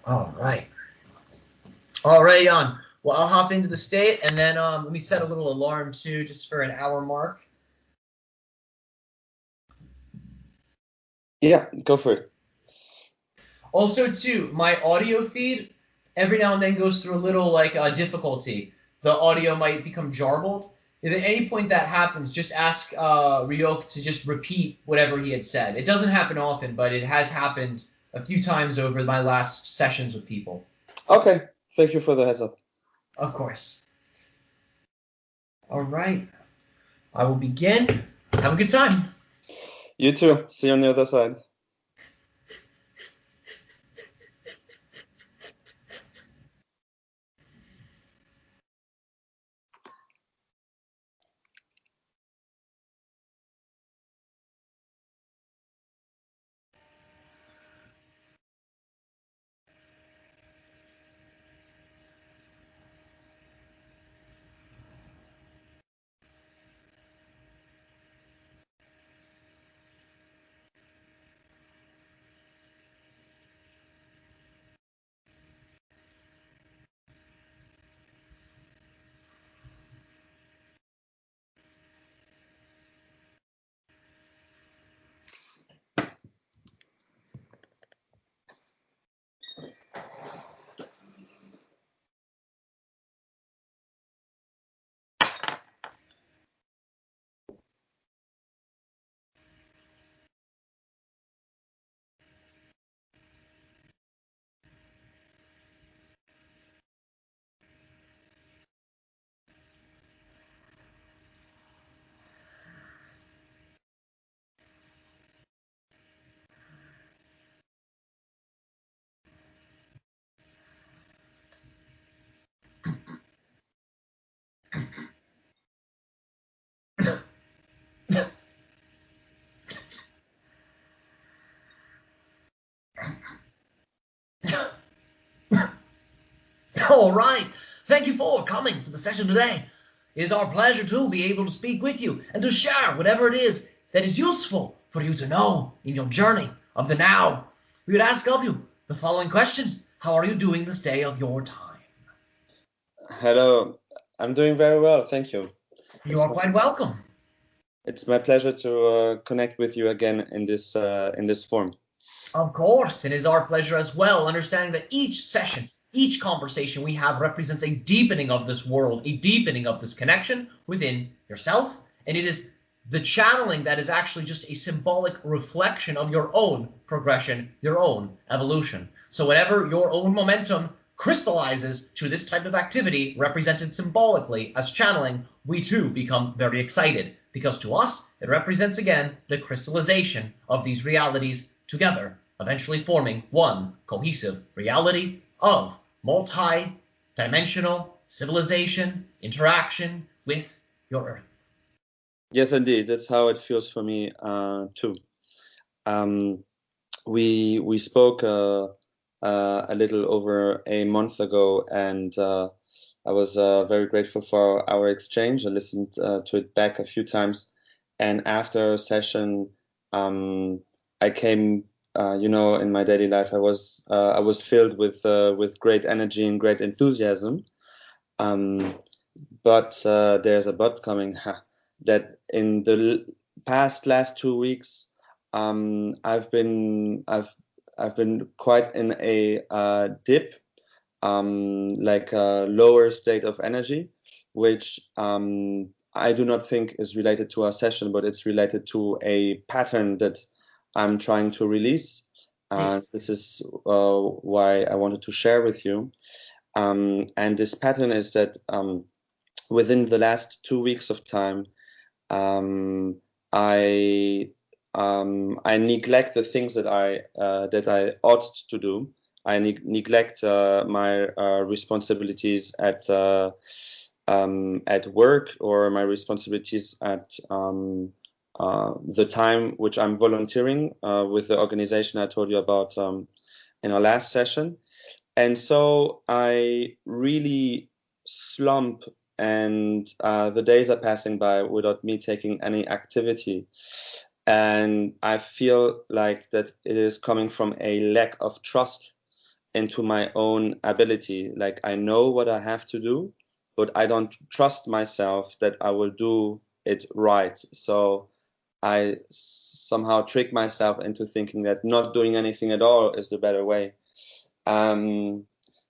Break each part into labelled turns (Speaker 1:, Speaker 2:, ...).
Speaker 1: All right. All right, Jan. Well, I'll hop into the state, and then let me set a little alarm too, just for an hour mark.
Speaker 2: Yeah, go for it.
Speaker 1: Also, too, my audio feed every now and then goes through a little like difficulty. The audio might become jarbled. If at any point that happens, just ask RIok to just repeat whatever he had said. It doesn't happen often, but it has happened a few times over my last sessions with people.
Speaker 2: Okay, thank you for the heads up.
Speaker 1: Of course. All right. I will begin. Have a good time.
Speaker 2: You too. See you on the other side.
Speaker 1: All right. Thank you for coming to the session today. It is our pleasure to be able to speak with you and to share whatever it is that is useful for you to know in your journey of the now. We would ask of you the following questions. How are you doing this day of your time?
Speaker 2: Hello. I'm doing very well, thank you.
Speaker 1: You
Speaker 2: It's
Speaker 1: are
Speaker 2: my,
Speaker 1: quite welcome.
Speaker 2: it's my pleasure to connect with you again in this form.
Speaker 1: Of course, it is our pleasure as well, understanding that each session, each conversation we have represents a deepening of this world, a deepening of this connection within yourself, and it is the channeling that is actually just a symbolic reflection of your own progression, your own evolution. So whenever your own momentum crystallizes to this type of activity represented symbolically as channeling, we too become very excited because to us it represents again the crystallization of these realities together, eventually forming one cohesive reality of multi-dimensional civilization interaction with your Earth.
Speaker 2: Yes, indeed. That's how it feels for me too. Um, we spoke a little over a month ago, and I was very grateful for our exchange. I listened to it back a few times, and after a session, I came, in my daily life, I was filled with great energy and great enthusiasm. Um, but there's a but coming. That in the past last 2 weeks, I've been quite in a dip, like a lower state of energy, which I do not think is related to our session, but it's related to a pattern that I'm trying to release.
Speaker 1: Yes.
Speaker 2: This is why I wanted to share with you. And this pattern is that within the last 2 weeks of time, um, I I neglect the things that I ought to do. I neglect my responsibilities at work, or my responsibilities at the time which I'm volunteering with the organization I told you about in our last session. And so I really slump, and the days are passing by without me taking any activity. And I feel like that it is coming from a lack of trust into my own ability. Like I know what I have to do, but I don't trust myself that I will do it right. So I somehow trick myself into thinking that not doing anything at all is the better way.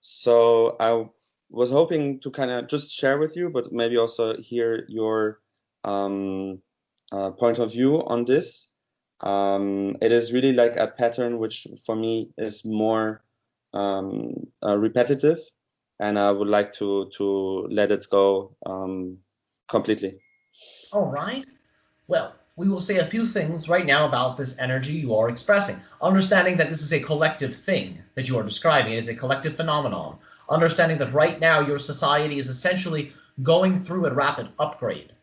Speaker 2: So I was hoping to kind of just share with you, but maybe also hear your point of view on this. It is really like a pattern which for me is more repetitive, and I would like to let it go completely.
Speaker 1: All right. Well, we will say a few things right now about this energy you are expressing. Understanding that this is a collective thing that you are describing. It is a collective phenomenon. Understanding that right now your society is essentially going through a rapid upgrade.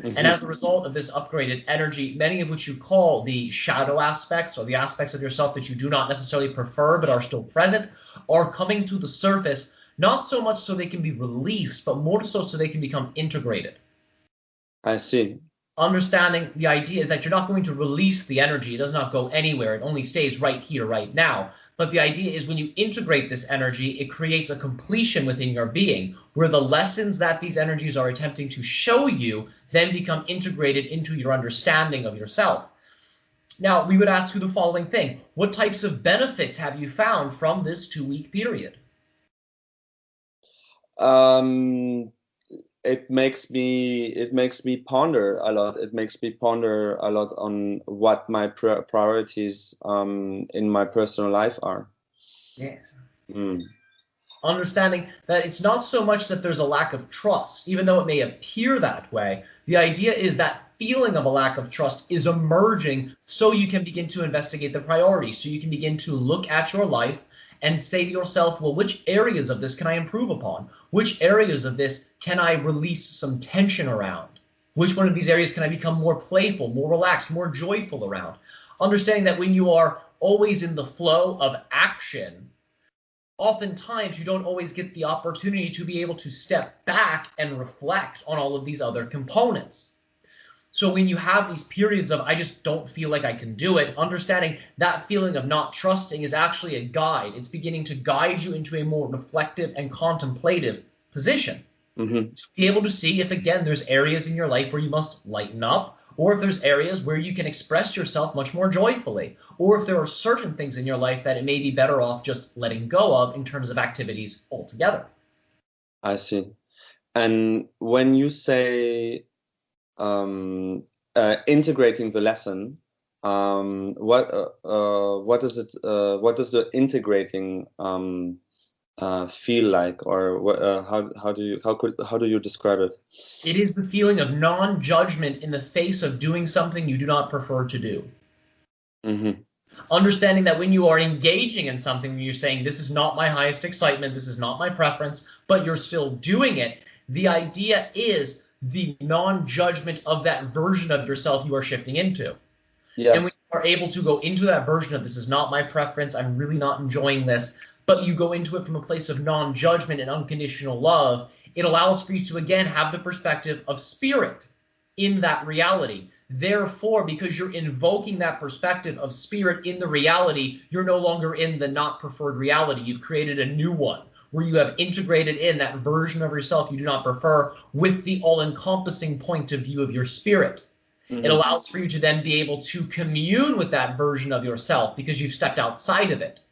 Speaker 1: And as a result of this upgraded energy, many of which you call the shadow aspects or the aspects of yourself that you do not necessarily prefer but are still present, are coming to the surface, not so much so they can be released, but more so they can become integrated.
Speaker 2: I see.
Speaker 1: Understanding the idea is that you're not going to release the energy. It does not go anywhere. It only stays right here, right now. But the idea is when you integrate this energy, it creates a completion within your being where the lessons that these energies are attempting to show you then become integrated into your understanding of yourself. Now, we would ask you the following thing. What types of benefits have you found from this 2-week period?
Speaker 2: It makes me ponder a lot. It makes me ponder a lot on what my priorities in my personal life are.
Speaker 1: Yes.
Speaker 2: Mm.
Speaker 1: Understanding that it's not so much that there's a lack of trust, even though it may appear that way. The idea is that feeling of a lack of trust is emerging so you can begin to investigate the priorities, so you can begin to look at your life and say to yourself, well, which areas of this can I improve upon? Which areas of this can I release some tension around? Which one of these areas can I become more playful, more relaxed, more joyful around? Understanding that when you are always in the flow of action, oftentimes you don't always get the opportunity to be able to step back and reflect on all of these other components. So when you have these periods of I just don't feel like I can do it, understanding that feeling of not trusting is actually a guide. It's beginning to guide you into a more reflective and contemplative position. To be able to see if, again, there's areas in your life where you must lighten up, or if there's areas where you can express yourself much more joyfully, or if there are certain things in your life that it may be better off just letting go of in terms of activities altogether.
Speaker 2: I see. And when you say integrating the lesson, what is it? What does the integrating feel like, or how do you describe it?
Speaker 1: It is the feeling of non-judgment in the face of doing something you do not prefer to do. Understanding that when you are engaging in something, you're saying, this is not my highest excitement, this is not my preference, but you're still doing it. The idea is the non-judgment of that version of yourself you are shifting into. Yes. And when you are able to go into that version of this is not my preference, I'm really not enjoying this, but you go into it from a place of non-judgment and unconditional love, it allows for you to, again, have the perspective of spirit in that reality. Therefore, because you're invoking that perspective of spirit in the reality, you're no longer in the not preferred reality. You've created a new one where you have integrated in that version of yourself you do not prefer with the all-encompassing point of view of your spirit. It allows for you to then be able to commune with that version of yourself because you've stepped outside of it.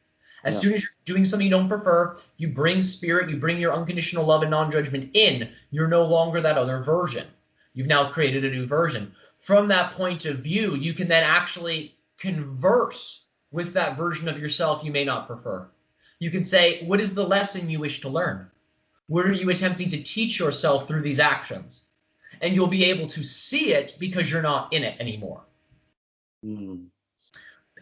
Speaker 1: As soon as you're doing something you don't prefer, you bring spirit, you bring your unconditional love and non-judgment in. You're no longer that other version. You've now created a new version. From that point of view, you can then actually converse with that version of yourself you may not prefer. You can say, what is the lesson you wish to learn? What are you attempting to teach yourself through these actions? And you'll be able to see it because you're not in it anymore. And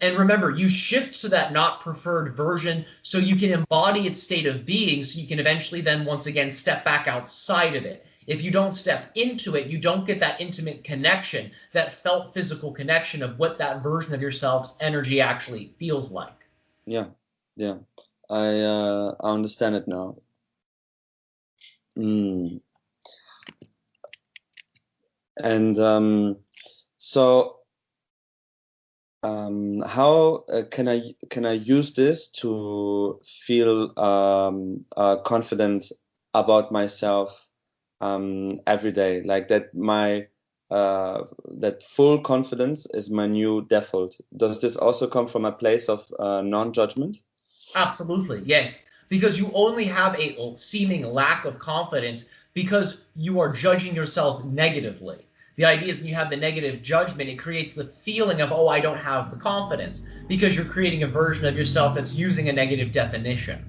Speaker 1: remember, you shift to that not preferred version so you can embody its state of being, so you can eventually then once again step back outside of it. If you don't step into it, you don't get that intimate connection, that felt physical connection of what that version of yourself's energy actually feels like. Yeah.
Speaker 2: I understand it now. And so how can I use this to feel confident about myself every day? Like that full confidence is my new default. Does this also come from a place of non-judgment?
Speaker 1: Absolutely, yes. Because you only have a seeming lack of confidence because you are judging yourself negatively. The idea is when you have the negative judgment, it creates the feeling of, oh, I don't have the confidence, because you're creating a version of yourself that's using a negative definition.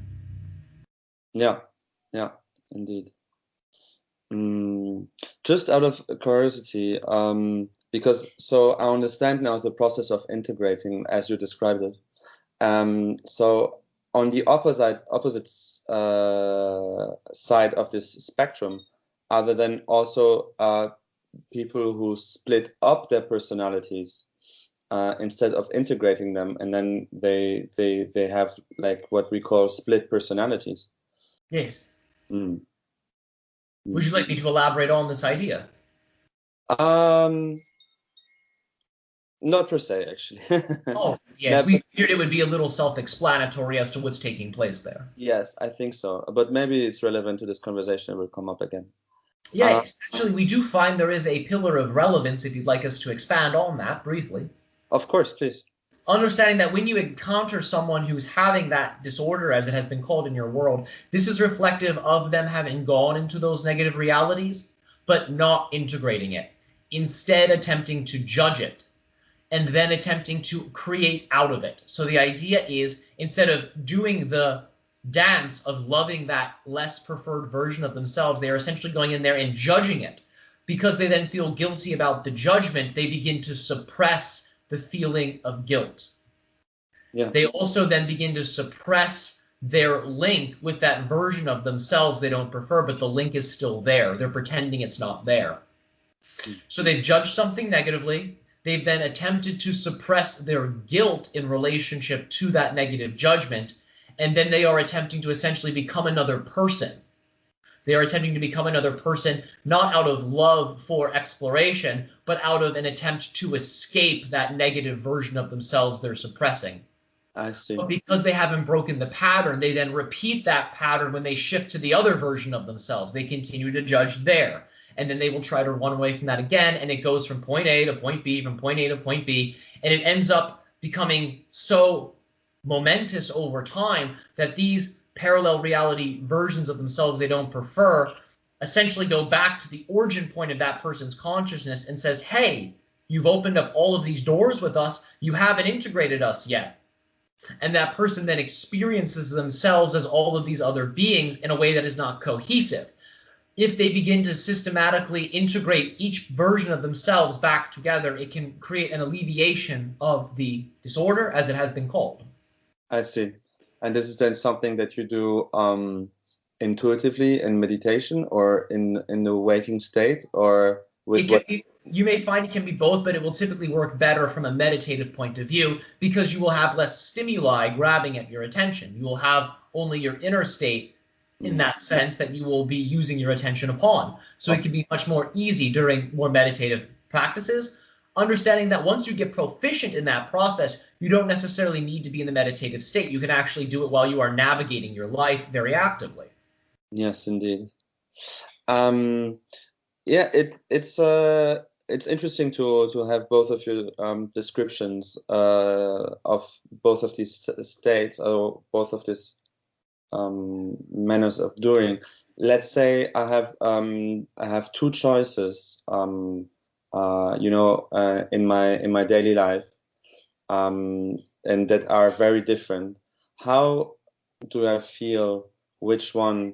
Speaker 2: Yeah, yeah, indeed. Just out of curiosity, because so I understand now the process of integrating as you described it. So on the opposite side of this spectrum, other than also people who split up their personalities instead of integrating them, and then they have like what we call split personalities.
Speaker 1: Yes.
Speaker 2: Mm.
Speaker 1: Would you like me to elaborate on this idea?
Speaker 2: Um, Not per se, actually.
Speaker 1: Oh, yes.
Speaker 2: No,
Speaker 1: We
Speaker 2: but
Speaker 1: figured it would be a little self-explanatory as to what's taking place there.
Speaker 2: yes, I think so. But maybe it's relevant to this conversation. It will come up again. Uh,
Speaker 1: Yes, actually, we do find there is a pillar of relevance if you'd like us to expand on that briefly.
Speaker 2: of course, please.
Speaker 1: Understanding that when you encounter someone who's having that disorder, as it has been called in your world, this is reflective of them having gone into those negative realities, but not integrating it. Instead, attempting to judge it and then attempting to create out of it. So the idea is instead of doing the dance of loving that less preferred version of themselves, they are essentially going in there and judging it. Because they then feel guilty about the judgment, they begin to suppress the feeling of guilt.
Speaker 2: Yeah,
Speaker 1: They also then begin to suppress their link with that version of themselves they don't prefer, but the link is still there. They're pretending it's not there. So they've judged something negatively. They've then attempted to suppress their guilt in relationship to that negative judgment. And then they are attempting to essentially become another person. They are attempting to become another person, not out of love for exploration, but out of an attempt to escape that negative version of themselves they're suppressing.
Speaker 2: I see.
Speaker 1: But because they haven't broken the pattern, they then repeat that pattern when they shift to the other version of themselves. They continue to judge there. And then they will try to run away from that again. And it goes from point A to point B, from point A to point B. And it ends up becoming so momentous over time that these parallel reality versions of themselves they don't prefer essentially go back to the origin point of that person's consciousness and says, hey, you've opened up all of these doors with us. You haven't integrated us yet. And that person then experiences themselves as all of these other beings in a way that is not cohesive. If they begin to systematically integrate each version of themselves back together, it can create an alleviation of the disorder, as it has been called.
Speaker 2: I see. And this is then something that you do intuitively in meditation or in the waking state, or with what?
Speaker 1: You may find it can be both, but it will typically work better from a meditative point of view because you will have less stimuli grabbing at your attention. You will have only your inner state in that sense that you will be using your attention upon. So it can be much more easy during more meditative practices, understanding that once you get proficient in that process, you don't necessarily need to be in the meditative state. You can actually do it while you are navigating your life very actively.
Speaker 2: Yes, indeed. Yeah, it's interesting to have both of your descriptions of both of these states or both of these manners of doing. Let's say I have two choices, in my daily life, and that are very different. How do I feel which one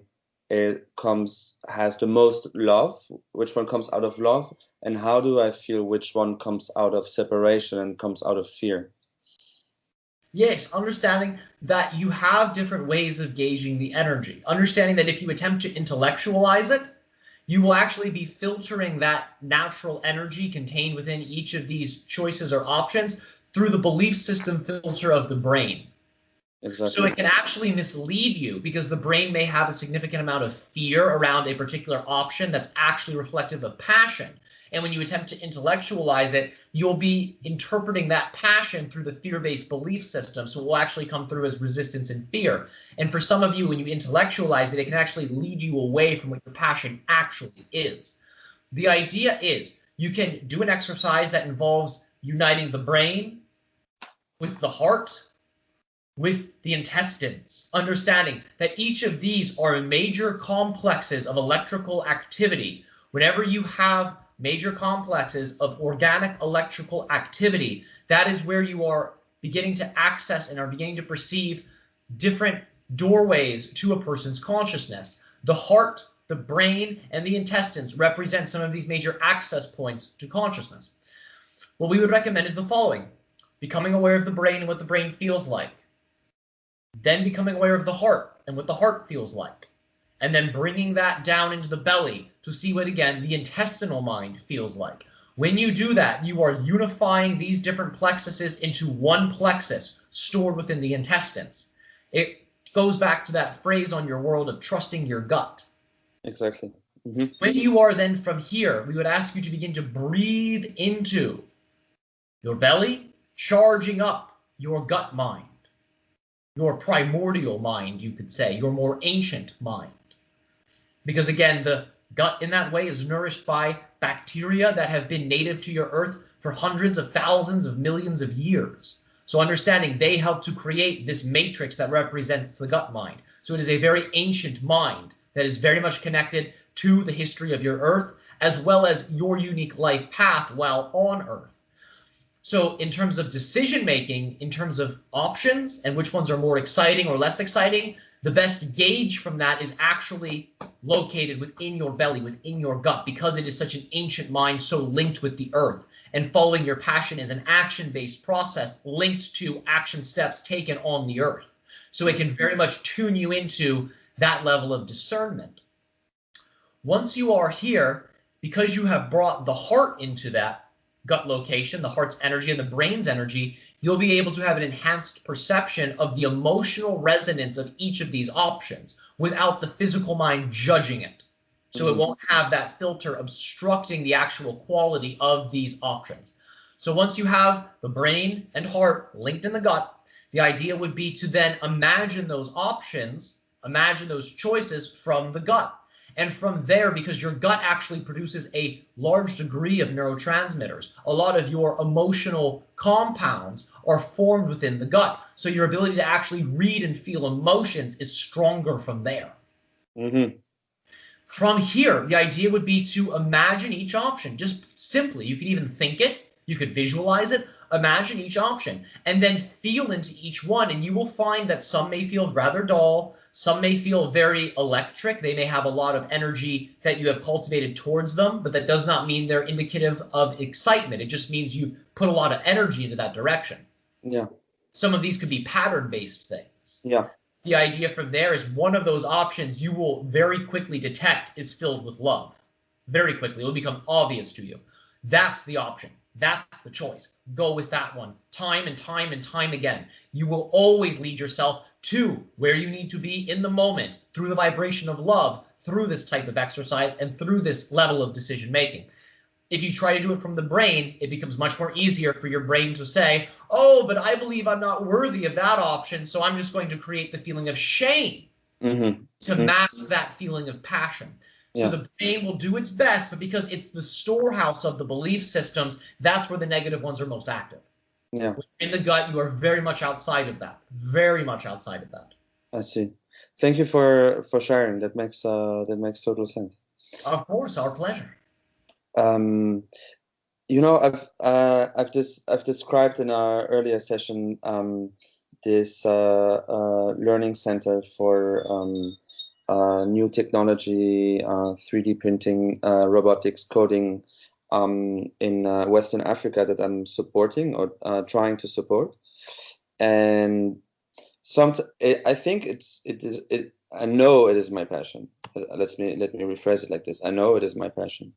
Speaker 2: has the most love, which one comes out of love, and how do I feel which one comes out of separation and comes out of fear?
Speaker 1: Yes, understanding that you have different ways of gauging the energy. Understanding that if you attempt to intellectualize it, you will actually be filtering that natural energy contained within each of these choices or options through the belief system filter of the brain.
Speaker 2: Exactly.
Speaker 1: So it can actually mislead you because the brain may have a significant amount of fear around a particular option that's actually reflective of passion. And when you attempt to intellectualize it, you'll be interpreting that passion through the fear-based belief system. So it will actually come through as resistance and fear. And for some of you, when you intellectualize it, it can actually lead you away from what your passion actually is. The idea is you can do an exercise that involves uniting the brain with the heart, with the intestines, understanding that each of these are major complexes of electrical activity. Whenever you have major complexes of organic electrical activity, that is where you are beginning to access and are beginning to perceive different doorways to a person's consciousness. The heart, the brain, and the intestines represent some of these major access points to consciousness. What we would recommend is the following: becoming aware of the brain and what the brain feels like, then becoming aware of the heart and what the heart feels like, and then bringing that down into the belly to see what, again, the intestinal mind feels like. When you do that, you are unifying these different plexuses into one plexus stored within the intestines. It goes back to that phrase on your world of trusting your gut.
Speaker 2: Exactly. Mm-hmm.
Speaker 1: When you are then from here, we would ask you to begin to breathe into your belly, charging up your gut mind, your primordial mind, you could say, your more ancient mind. Because again, the gut in that way is nourished by bacteria that have been native to your earth for hundreds of thousands of millions of years. So understanding they help to create this matrix that represents the gut mind. So it is a very ancient mind that is very much connected to the history of your earth, as well as your unique life path while on earth. So in terms of decision making, in terms of options and which ones are more exciting or less exciting, the best gauge from that is actually located within your belly, within your gut, because it is such an ancient mind so linked with the earth. And following your passion is an action-based process linked to action steps taken on the earth. So it can very much tune you into that level of discernment. Once you are here, because you have brought the heart into that gut location, the heart's energy and the brain's energy, you'll be able to have an enhanced perception of the emotional resonance of each of these options without the physical mind judging it. So it won't have that filter obstructing the actual quality of these options. So once you have the brain and heart linked in the gut, the idea would be to then imagine those options, imagine those choices from the gut. And from there, because your gut actually produces a large degree of neurotransmitters, a lot of your emotional compounds are formed within the gut. So your ability to actually read and feel emotions is stronger from there.
Speaker 2: Mm-hmm.
Speaker 1: From here, the idea would be to imagine each option. Just simply, you could even think it, you could visualize it, imagine each option, and then feel into each one. And you will find that some may feel rather dull, some may feel very electric. They may have a lot of energy that you have cultivated towards them, but that does not mean they're indicative of excitement. It just means you've put a lot of energy into that direction.
Speaker 2: Yeah.
Speaker 1: Some of these could be pattern-based things.
Speaker 2: Yeah.
Speaker 1: The idea from there is one of those options you will very quickly detect is filled with love. Very quickly. It will become obvious to you. That's the option. That's the choice. Go with that one. Time and time and time again. You will always lead yourself to where you need to be in the moment through the vibration of love, through this type of exercise, and through this level of decision making. If you try to do it from the brain, it becomes much more easier for your brain to say, oh, but I believe I'm not worthy of that option, so I'm just going to create the feeling of shame to mask that feeling of passion. So the brain will do its best, but because it's the storehouse of the belief systems, that's where the negative ones are most active.
Speaker 2: Yeah.
Speaker 1: In the gut, you are very much outside of that. Very much outside of that.
Speaker 2: I see. Thank you for sharing. That makes total sense.
Speaker 1: Of course, our pleasure.
Speaker 2: I've described in our earlier session this learning center for new technology, 3D printing, robotics, coding in Western Africa that I'm supporting or trying to support. And I think I know it is my passion. Let me rephrase it like this. I know it is my passion.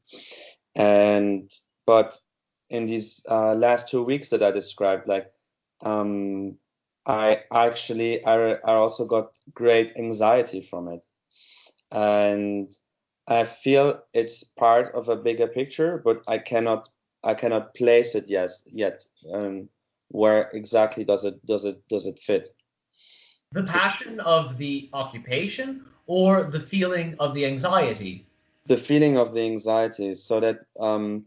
Speaker 2: But in these last 2 weeks that I described, I also got great anxiety from it. And I feel it's part of a bigger picture, but I cannot place it yet. Where exactly does it fit?
Speaker 1: The passion of the occupation or the feeling of the anxiety?
Speaker 2: The feeling of the anxiety, so that I'm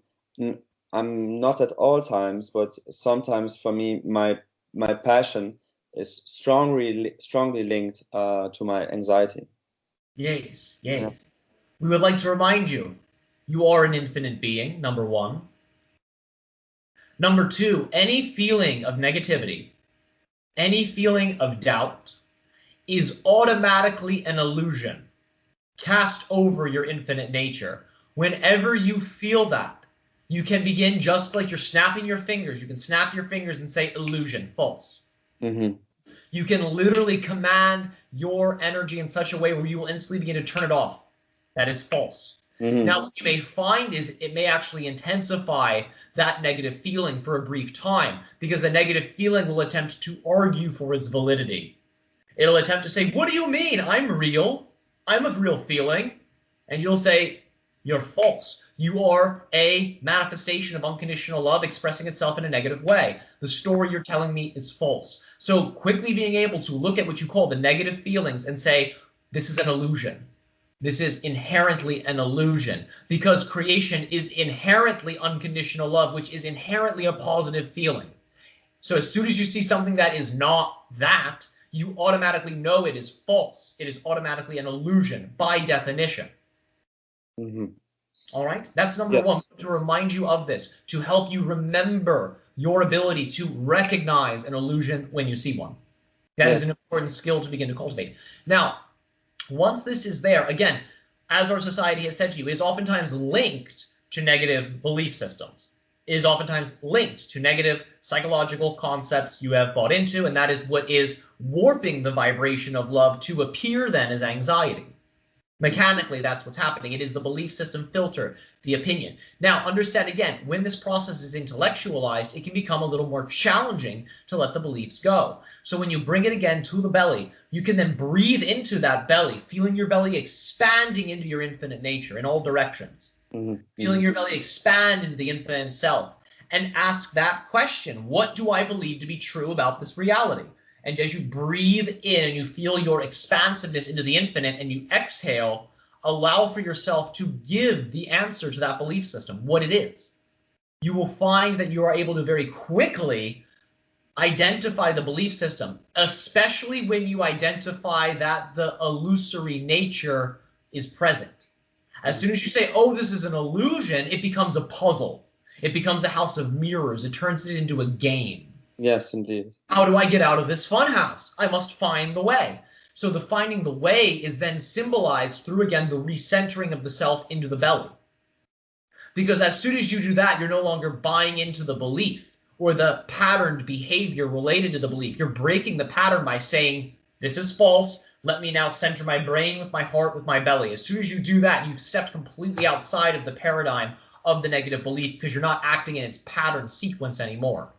Speaker 2: not at all times, but sometimes for me, my passion is strongly linked to my anxiety.
Speaker 1: Yes,
Speaker 2: Yeah.
Speaker 1: yes. We would like to remind you, you are an infinite being, number one. Number two, any feeling of negativity, any feeling of doubt is automatically an illusion cast over your infinite nature. Whenever you feel that, you can begin just like you're snapping your fingers. You can snap your fingers and say illusion, false.
Speaker 2: Mm-hmm.
Speaker 1: You can literally command your energy in such a way where you will instantly begin to turn it off. That is false.
Speaker 2: Mm-hmm.
Speaker 1: Now, what you may find is it may actually intensify that negative feeling for a brief time because the negative feeling will attempt to argue for its validity. It'll attempt to say, what do you mean? I'm real. I'm a real feeling. And you'll say, you're false. You are a manifestation of unconditional love expressing itself in a negative way. The story you're telling me is false. So quickly being able to look at what you call the negative feelings and say, this is an illusion. This is inherently an illusion because creation is inherently unconditional love, which is inherently a positive feeling. So as soon as you see something that is not that, you automatically know it is false. It is automatically an illusion by definition.
Speaker 2: Mm-hmm.
Speaker 1: All right? That's number one,
Speaker 2: Yes.
Speaker 1: to remind you of this, to help you remember your ability to recognize an illusion when you see one. That is
Speaker 2: Yes.
Speaker 1: an important skill to begin to cultivate. Now, once this is there, again, as our society has said to you, it is oftentimes linked to negative belief systems. It is oftentimes linked to negative psychological concepts you have bought into, and that is what is warping the vibration of love to appear then as anxiety. Mechanically, that's what's happening. It is the belief system filter, the opinion. Now, understand again, when this process is intellectualized, it can become a little more challenging to let the beliefs go. So when you bring it again to the belly, you can then breathe into that belly, feeling your belly expanding into your infinite nature in all directions.
Speaker 2: Mm-hmm.
Speaker 1: Feeling your belly expand into the infinite self, and ask that question, what do I believe to be true about this reality? And as you breathe in and you feel your expansiveness into the infinite and you exhale, allow for yourself to give the answer to that belief system, what it is. You will find that you are able to very quickly identify the belief system, especially when you identify that the illusory nature is present. As soon as you say, oh, this is an illusion, it becomes a puzzle. It becomes a house of mirrors. It turns it into a game.
Speaker 2: Yes, indeed.
Speaker 1: How do I get out of this funhouse? I must find the way. So the finding the way is then symbolized through, again, the recentering of the self into the belly. Because as soon as you do that, you're no longer buying into the belief or the patterned behavior related to the belief. You're breaking the pattern by saying, this is false. Let me now center my brain with my heart, with my belly. As soon as you do that, you've stepped completely outside of the paradigm of the negative belief because you're not acting in its pattern sequence anymore.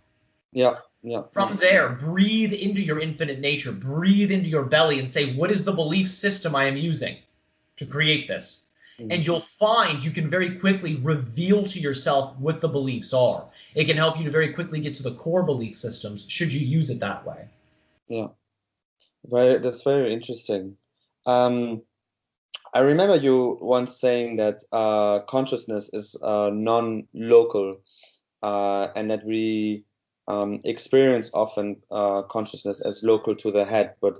Speaker 2: Yeah. Yeah.
Speaker 1: From there, breathe into your infinite nature, breathe into your belly and say, what is the belief system I am using to create this? Mm-hmm. And you'll find you can very quickly reveal to yourself what the beliefs are. It can help you to very quickly get to the core belief systems should you use it that way.
Speaker 2: Yeah. That's very interesting. I remember you once saying that consciousness is non-local, and that we experience often consciousness as local to the head, but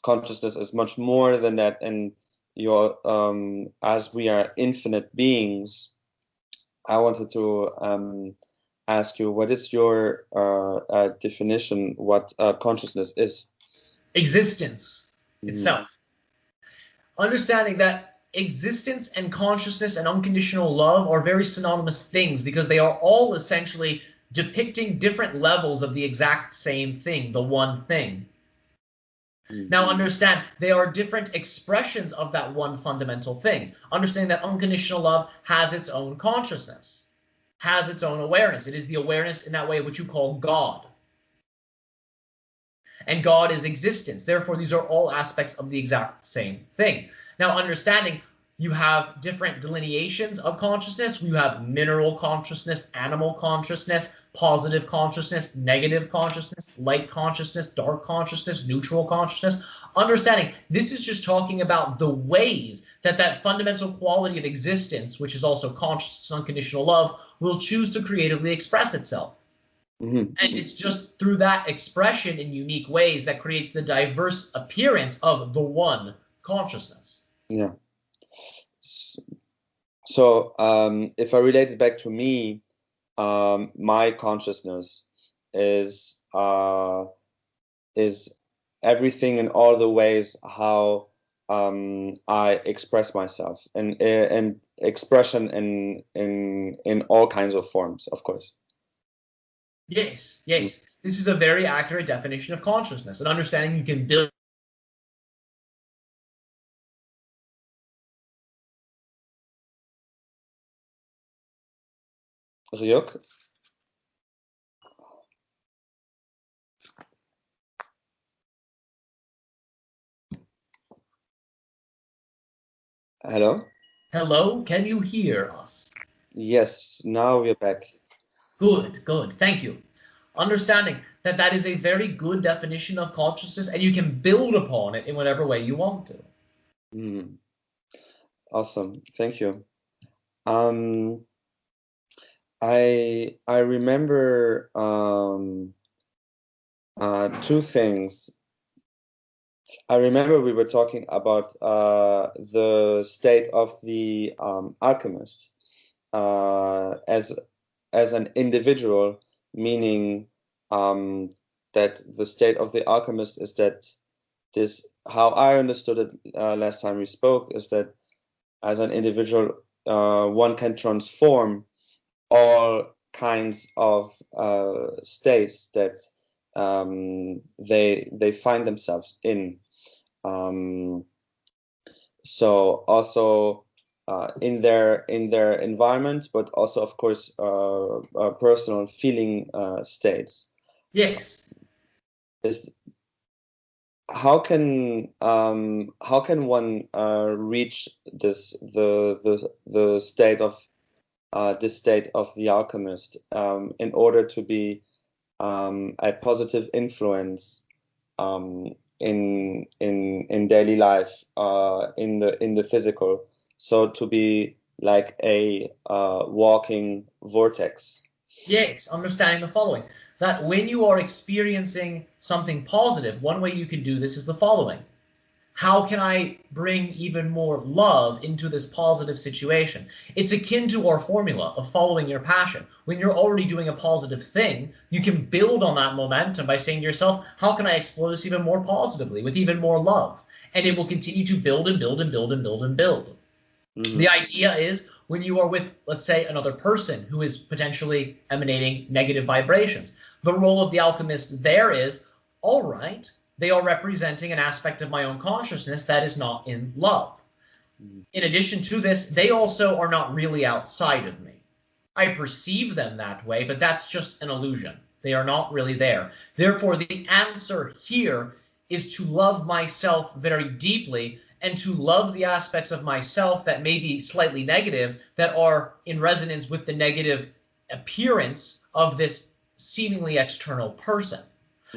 Speaker 2: consciousness is much more than that. And as we are infinite beings, I wanted to ask you, what is your definition? What consciousness is?
Speaker 1: Existence itself. Understanding that existence and consciousness and unconditional love are very synonymous things because they are all essentially depicting different levels of the exact same thing, the one thing. Now understand, they are different expressions of that one fundamental thing. Understanding that unconditional love has its own consciousness, has its own awareness. It is the awareness in that way which you call God. And God is existence. Therefore, these are all aspects of the exact same thing. Now, understanding You have different delineations of consciousness. You have mineral consciousness, animal consciousness, positive consciousness, negative consciousness, light consciousness, dark consciousness, neutral consciousness. Understanding this is just talking about the ways that that fundamental quality of existence, which is also conscious unconditional love, will choose to creatively express itself. And it's just through that expression in unique ways that creates the diverse appearance of the one consciousness.
Speaker 2: Yeah. So if I relate it back to me, my consciousness is everything in all the ways how I express myself, and expression in all kinds of forms, of course.
Speaker 1: Yes, yes. This is a very accurate definition of consciousness, an understanding you can build.
Speaker 2: RIok? Hello?
Speaker 1: Hello, can you hear us?
Speaker 2: Yes, now we're back.
Speaker 1: Good, good. Thank you. Understanding that that is a very good definition of consciousness, and you can build upon it in whatever way you want to.
Speaker 2: Awesome. Thank you. I remember two things. I remember we were talking about the state of the alchemist as an individual, meaning that the state of the alchemist is that this, how I understood it last time we spoke, is that as an individual, one can transform all kinds of states that they find themselves in. So also in their environment, but also of course personal feeling states.
Speaker 1: Yes.
Speaker 2: How can one reach the state of this state of the alchemist in order to be a positive influence in daily life, in the physical, so to be like a walking vortex?
Speaker 1: Yes, understanding the following, that when you are experiencing something positive, one way you can do this is the following. How can I bring even more love into this positive situation? It's akin to our formula of following your passion. When you're already doing a positive thing, you can build on that momentum by saying to yourself, how can I explore this even more positively with even more love? And it will continue to build and build and build and build and build. The idea is when you are with, let's say, another person who is potentially emanating negative vibrations, the role of the alchemist there is, all right, they are representing an aspect of my own consciousness that is not in love. In addition to this, they also are not really outside of me. I perceive them that way, but that's just an illusion. They are not really there. Therefore, the answer here is to love myself very deeply and to love the aspects of myself that may be slightly negative, that are in resonance with the negative appearance of this seemingly external person.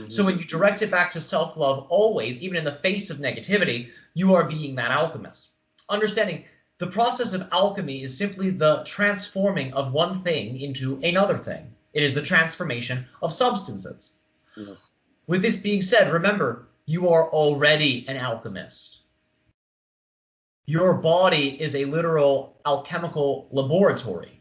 Speaker 1: So when you direct it back to self-love always, even in the face of negativity, you are being that alchemist. Understanding the process of alchemy is simply the transforming of one thing into another thing. It is the transformation of substances.
Speaker 2: Yes.
Speaker 1: With this being said, remember, you are already an alchemist. Your body is a literal alchemical laboratory.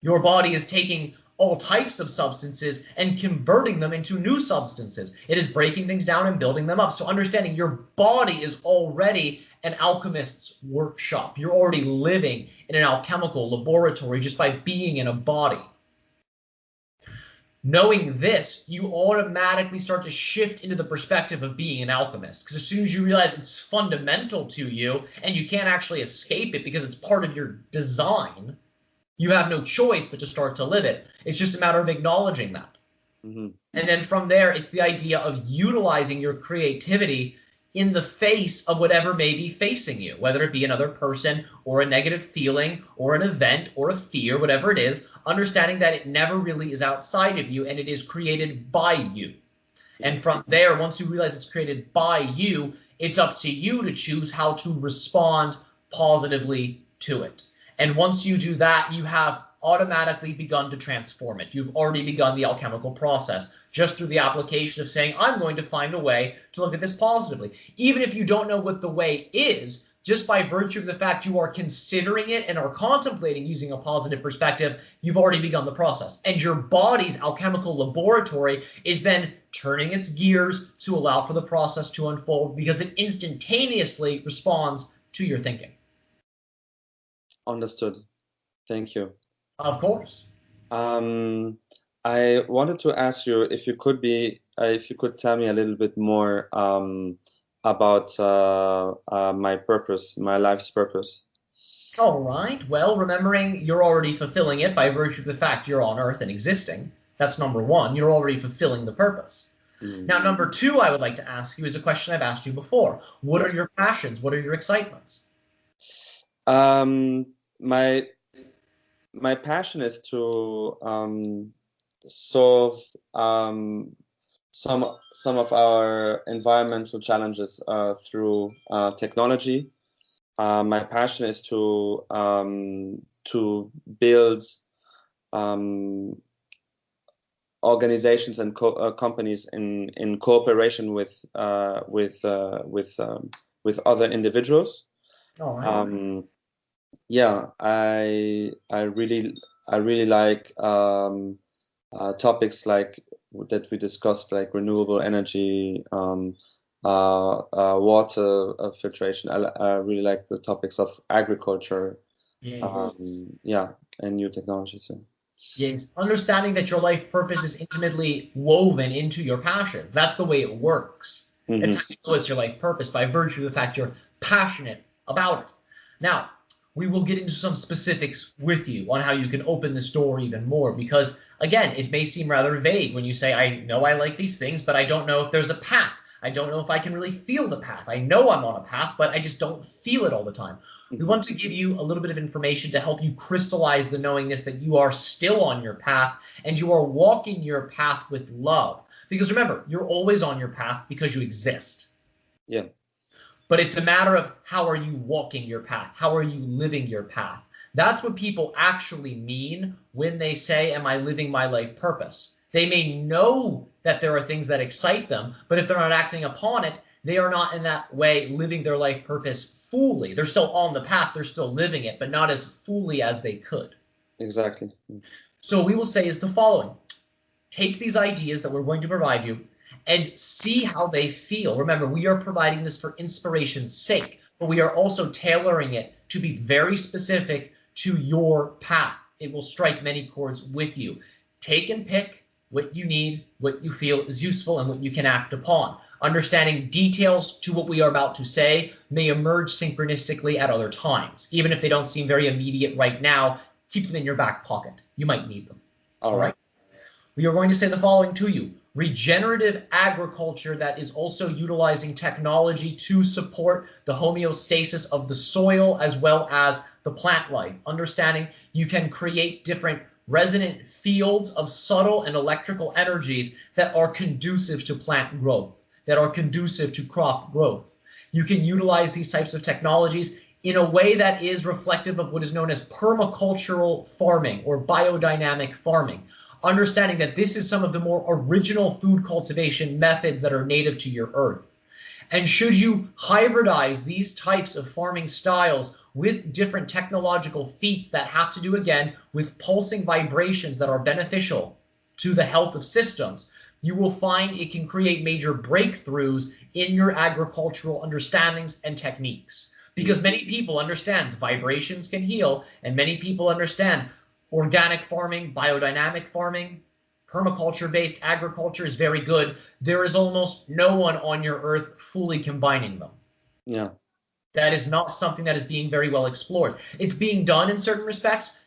Speaker 1: Your body is taking all types of substances and converting them into new substances. It is breaking things down and building them up. So understanding your body is already an alchemist's workshop. You're already living in an alchemical laboratory just by being in a body. Knowing this, you automatically start to shift into the perspective of being an alchemist. Because as soon as you realize it's fundamental to you and you can't actually escape it because it's part of your design, you have no choice but to start to live it. It's just a matter of acknowledging that. And then from there, it's the idea of utilizing your creativity in the face of whatever may be facing you, whether it be another person or a negative feeling or an event or a fear, whatever it is, understanding that it never really is outside of you and it is created by you. And from there, once you realize it's created by you, it's up to you to choose how to respond positively to it. And once you do that, you have automatically begun to transform it. You've already begun the alchemical process just through the application of saying, I'm going to find a way to look at this positively. Even if you don't know what the way is, just by virtue of the fact you are considering it and are contemplating using a positive perspective, you've already begun the process. And your body's alchemical laboratory is then turning its gears to allow for the process to unfold because it instantaneously responds to your thinking.
Speaker 2: Understood. Thank you.
Speaker 1: Of course.
Speaker 2: I wanted to ask you if you could tell me a little bit more about my purpose, my life's purpose.
Speaker 1: All right. Well, remembering you're already fulfilling it by virtue of the fact you're on Earth and existing. That's number one. You're already fulfilling the purpose. Now, number two, I would like to ask you is a question I've asked you before. What are your passions? What are your excitements?
Speaker 2: My passion is to solve some of our environmental challenges through technology. My passion is to build organizations and companies in cooperation with other individuals.
Speaker 1: All right.
Speaker 2: Yeah, I really like topics like that we discussed, like renewable energy, water filtration. I really like the topics of agriculture.
Speaker 1: Yes.
Speaker 2: And new technologies too.
Speaker 1: Yes. Understanding that your life purpose is intimately woven into your passion. That's the way it works.
Speaker 2: Mm-hmm.
Speaker 1: It's how you know it's your life purpose by virtue of the fact you're passionate about it. Now, we will get into some specifics with you on how you can open this door even more because, again, it may seem rather vague when you say, I know I like these things, but I don't know if there's a path. I don't know if I can really feel the path. I know I'm on a path, but I just don't feel it all the time. We want to give you a little bit of information to help you crystallize the knowingness that you are still on your path and you are walking your path with love. Because remember, you're always on your path because you exist.
Speaker 2: Yeah.
Speaker 1: But it's a matter of how are you walking your path? How are you living your path? That's what people actually mean when they say, am I living my life purpose? They may know that there are things that excite them, but if they're not acting upon it, they are not in that way living their life purpose fully. They're still on the path, they're still living it, but not as fully as they could.
Speaker 2: Exactly.
Speaker 1: So we will say is the following. Take these ideas that we're going to provide you and see how they feel. Remember, we are providing this for inspiration's sake, but we are also tailoring it to be very specific to your path. It will strike many chords with you. Take and pick what you need, what you feel is useful, and what you can act upon. Understanding details to what we are about to say may emerge synchronistically at other times. Even if they don't seem very immediate right now, keep them in your back pocket. You might need them. All right. We are going to say the following to you. Regenerative agriculture that is also utilizing technology to support the homeostasis of the soil as well as the plant life. Understanding you can create different resonant fields of subtle and electrical energies that are conducive to plant growth, that are conducive to crop growth. You can utilize these types of technologies in a way that is reflective of what is known as permacultural farming or biodynamic farming. Understanding that this is some of the more original food cultivation methods that are native to your earth. And should you hybridize these types of farming styles with different technological feats that have to do, again, with pulsing vibrations that are beneficial to the health of systems, you will find it can create major breakthroughs in your agricultural understandings and techniques. Because many people understand vibrations can heal, and many people understand organic farming, biodynamic farming, permaculture-based agriculture is very good. There is almost no one on your earth fully combining them.
Speaker 2: Yeah.
Speaker 1: That is not something that is being very well explored. It's being done in certain respects.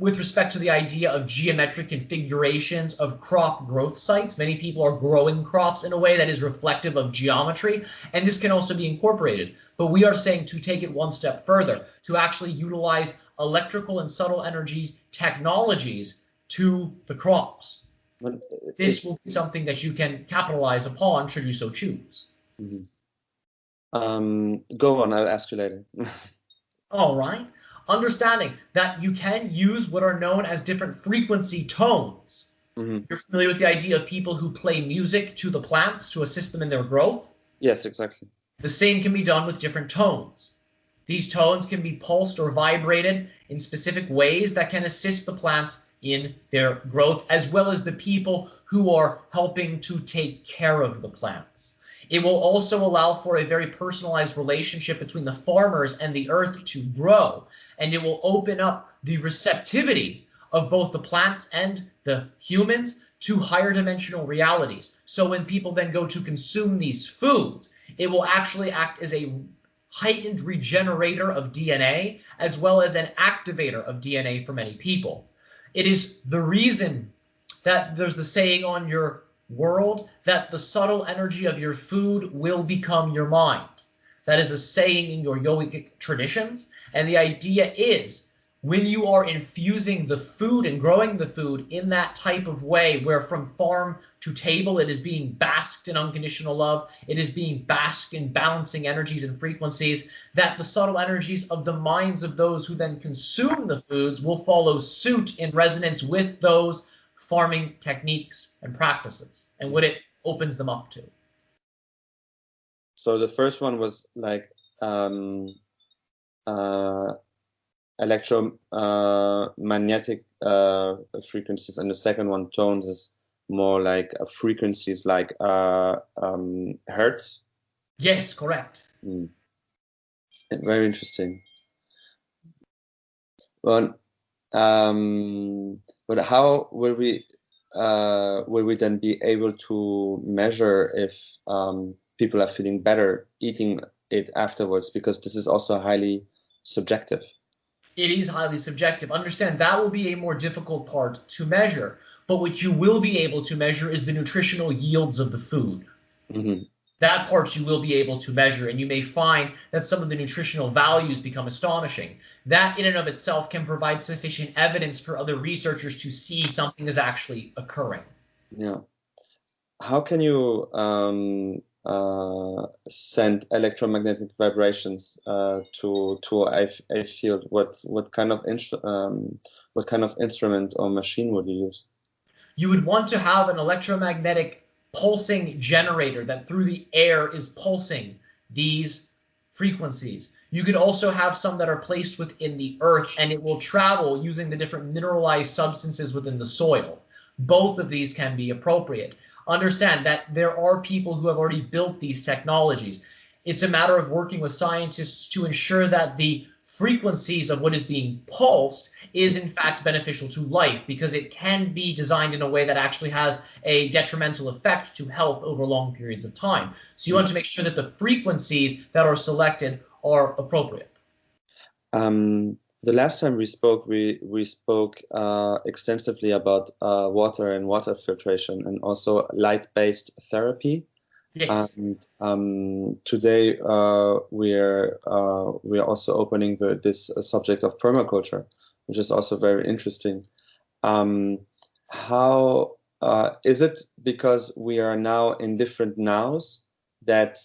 Speaker 1: with respect to the idea of geometric configurations of crop growth sites. Many people are growing crops in a way that is reflective of geometry, and this can also be incorporated. But we are saying to take it one step further, to actually utilize electrical and subtle energy technologies to the crops. This will be something that you can capitalize upon should you so choose.
Speaker 2: Mm-hmm. Go on, I'll ask you later.
Speaker 1: All right. Understanding that you can use what are known as different frequency tones.
Speaker 2: Mm-hmm.
Speaker 1: You're familiar with the idea of people who play music to the plants to assist them in their growth?
Speaker 2: Yes, exactly.
Speaker 1: The same can be done with different tones. These tones can be pulsed or vibrated in specific ways that can assist the plants in their growth, as well as the people who are helping to take care of the plants. It will also allow for a very personalized relationship between the farmers and the earth to grow, and it will open up the receptivity of both the plants and the humans to higher dimensional realities. So when people then go to consume these foods, it will actually act as a heightened regenerator of DNA, as well as an activator of DNA for many people. It is the reason that there's the saying on your world that the subtle energy of your food will become your mind. That is a saying in your yogic traditions. And the idea is when you are infusing the food and growing the food in that type of way, where from farm to table it is being basked in unconditional love, it is being basked in balancing energies and frequencies, that the subtle energies of the minds of those who then consume the foods will follow suit in resonance with those farming techniques and practices and what it opens them up to.
Speaker 2: So the first one was like electromagnetic frequencies, and the second one, tones, is more like frequencies like hertz.
Speaker 1: Yes, correct.
Speaker 2: Very interesting. Well, but how will we then be able to measure if people are feeling better eating it afterwards? Because this is also highly subjective.
Speaker 1: It is highly subjective. Understand that will be a more difficult part to measure. But what you will be able to measure is the nutritional yields of the food.
Speaker 2: Mm-hmm.
Speaker 1: That part you will be able to measure, and you may find that some of the nutritional values become astonishing. That in and of itself can provide sufficient evidence for other researchers to see something is actually occurring.
Speaker 2: Yeah. How can you send electromagnetic vibrations to a field? What kind of instrument or machine would you use?
Speaker 1: You would want to have an electromagnetic pulsing generator that through the air is pulsing these frequencies. You could also have some that are placed within the earth, and it will travel using the different mineralized substances within the soil. Both of these can be appropriate. Understand that there are people who have already built these technologies. It's a matter of working with scientists to ensure that the frequencies of what is being pulsed is in fact beneficial to life, because it can be designed in a way that actually has a detrimental effect to health over long periods of time. So you want to make sure that the frequencies that are selected are appropriate.
Speaker 2: The last time we spoke, we spoke extensively about water and water filtration, and also light-based therapy.
Speaker 1: Yes.
Speaker 2: And today we are also opening this subject of permaculture, which is also very interesting. How is it because we are now in different nows that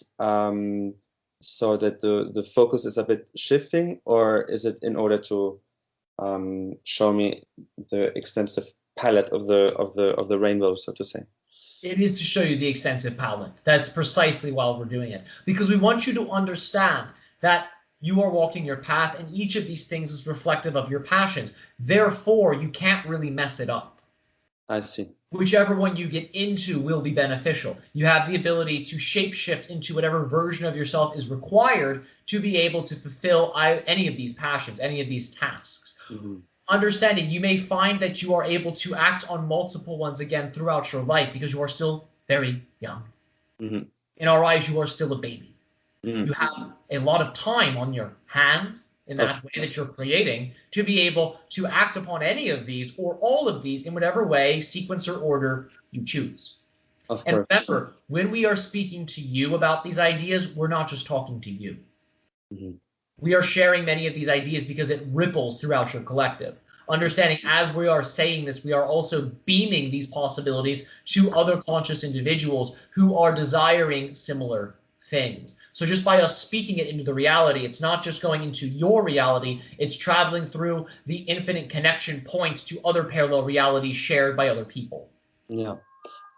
Speaker 2: so that the focus is a bit shifting, or is it in order to show me the extensive palette of the rainbow, so to say?
Speaker 1: It is to show you the extensive palette. That's precisely why we're doing it. Because we want you to understand that you are walking your path, and each of these things is reflective of your passions. Therefore, you can't really mess it up.
Speaker 2: I see.
Speaker 1: Whichever one you get into will be beneficial. You have the ability to shapeshift into whatever version of yourself is required to be able to fulfill any of these passions, any of these tasks.
Speaker 2: Mm-hmm.
Speaker 1: Understanding, you may find that you are able to act on multiple ones again throughout your life because you are still very young.
Speaker 2: Mm-hmm.
Speaker 1: In our eyes, you are still a baby.
Speaker 2: Mm-hmm.
Speaker 1: You have a lot of time on your hands in that way that you're creating to be able to act upon any of these or all of these in whatever way, sequence, or order you choose.
Speaker 2: Of
Speaker 1: And
Speaker 2: course.
Speaker 1: remember, when we are speaking to you about these ideas, we're not just talking to you.
Speaker 2: Mm-hmm.
Speaker 1: We are sharing many of these ideas because it ripples throughout your collective. Understanding as we are saying this, we are also beaming these possibilities to other conscious individuals who are desiring similar things. So just by us speaking it into the reality, it's not just going into your reality, it's traveling through the infinite connection points to other parallel realities shared by other people.
Speaker 2: Yeah.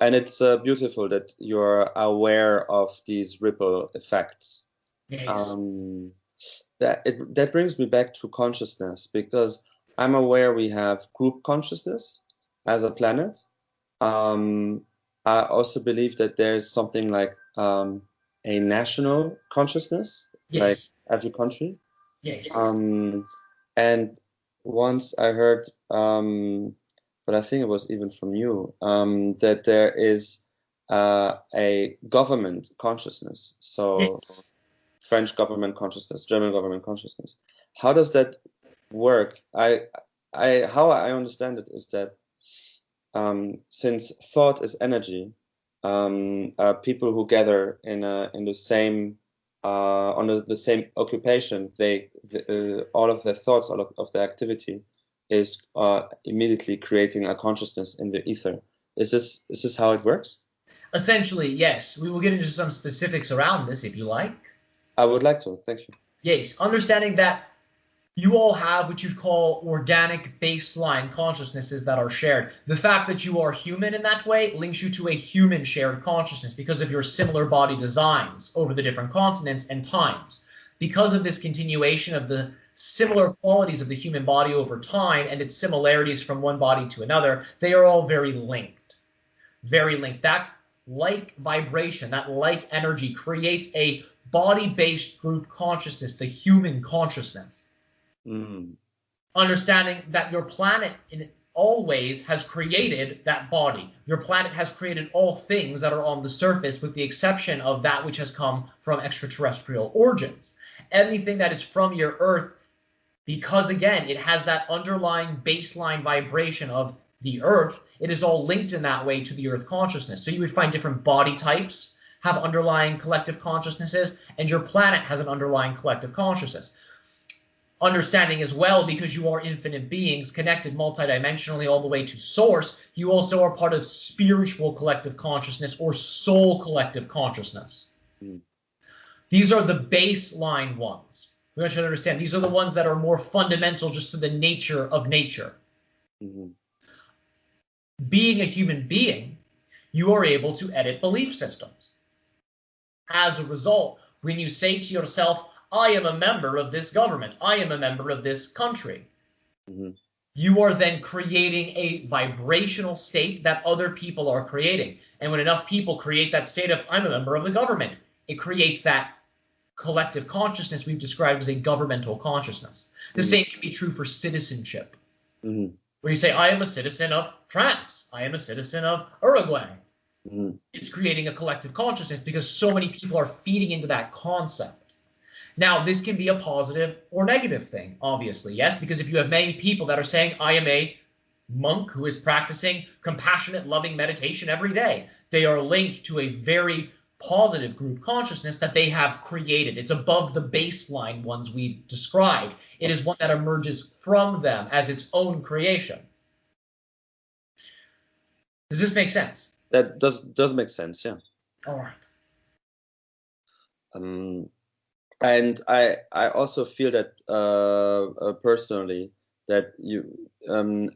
Speaker 2: And it's beautiful that you're aware of these ripple effects.
Speaker 1: Yes.
Speaker 2: That brings me back to consciousness, because I'm aware we have group consciousness as a planet. I also believe that there's something like a national consciousness, like
Speaker 1: Yes.
Speaker 2: every country.
Speaker 1: Yes.
Speaker 2: And once I heard, but I think it was even from you, that there is a government consciousness. So
Speaker 1: Yes.
Speaker 2: French government consciousness, German government consciousness. How does that work? How I understand it is that since thought is energy, people who gather in the same on the same occupation, all of their thoughts, all of their activity is immediately creating a consciousness in the ether. Is this how it works?
Speaker 1: Essentially, yes. We will get into some specifics around this if you like.
Speaker 2: I would like to. Thank you.
Speaker 1: Yes, understanding that you all have what you'd call organic baseline consciousnesses that are shared. The fact that you are human in that way links you to a human shared consciousness because of your similar body designs over the different continents and times. Because of this continuation of the similar qualities of the human body over time and its similarities from one body to another, they are all very linked. Very linked. That like vibration, that like energy creates a body-based group consciousness, the human consciousness.
Speaker 2: Mm.
Speaker 1: Understanding that your planet in all ways has created that body. Your planet has created all things that are on the surface with the exception of that which has come from extraterrestrial origins. Anything that is from your Earth, because again, it has that underlying baseline vibration of the Earth, it is all linked in that way to the Earth consciousness. So you would find different body types have underlying collective consciousnesses, and your planet has an underlying collective consciousness. Understanding as well, because you are infinite beings connected multidimensionally all the way to source, you also are part of spiritual collective consciousness or soul collective consciousness.
Speaker 2: Mm.
Speaker 1: These are the baseline ones. We want you to understand these are the ones that are more fundamental just to the nature of nature.
Speaker 2: Mm-hmm.
Speaker 1: Being a human being, you are able to edit belief systems. As a result, when you say to yourself, I am a member of this government, I am a member of this country,
Speaker 2: Mm-hmm.
Speaker 1: you are then creating a vibrational state that other people are creating. And when enough people create that state of, I'm a member of the government, it creates that collective consciousness we've described as a governmental consciousness. The same can be true for citizenship, where you say, I am a citizen of France, I am a citizen of Uruguay.
Speaker 2: Mm-hmm.
Speaker 1: It's creating a collective consciousness because so many people are feeding into that concept. Now, this can be a positive or negative thing, obviously, yes, because if you have many people that are saying, I am a monk who is practicing compassionate, loving meditation every day, they are linked to a very positive group consciousness that they have created. It's above the baseline ones we described. It is one that emerges from them as its own creation. Does this make sense?
Speaker 2: That does make sense, yeah.
Speaker 1: All right.
Speaker 2: And I also feel that personally that you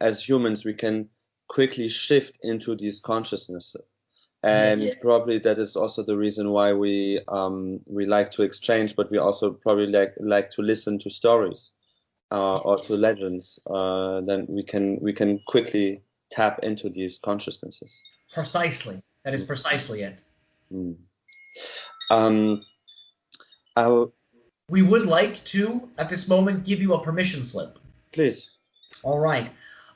Speaker 2: as humans we can quickly shift into these consciousnesses, and
Speaker 1: Yes.
Speaker 2: probably that is also the reason why we like to exchange, but we also probably like to listen to stories or to legends. Then we can quickly tap into these consciousnesses.
Speaker 1: Precisely. That is precisely it.
Speaker 2: Mm.
Speaker 1: We would like to, at this moment, give you a permission slip.
Speaker 2: Please.
Speaker 1: All right.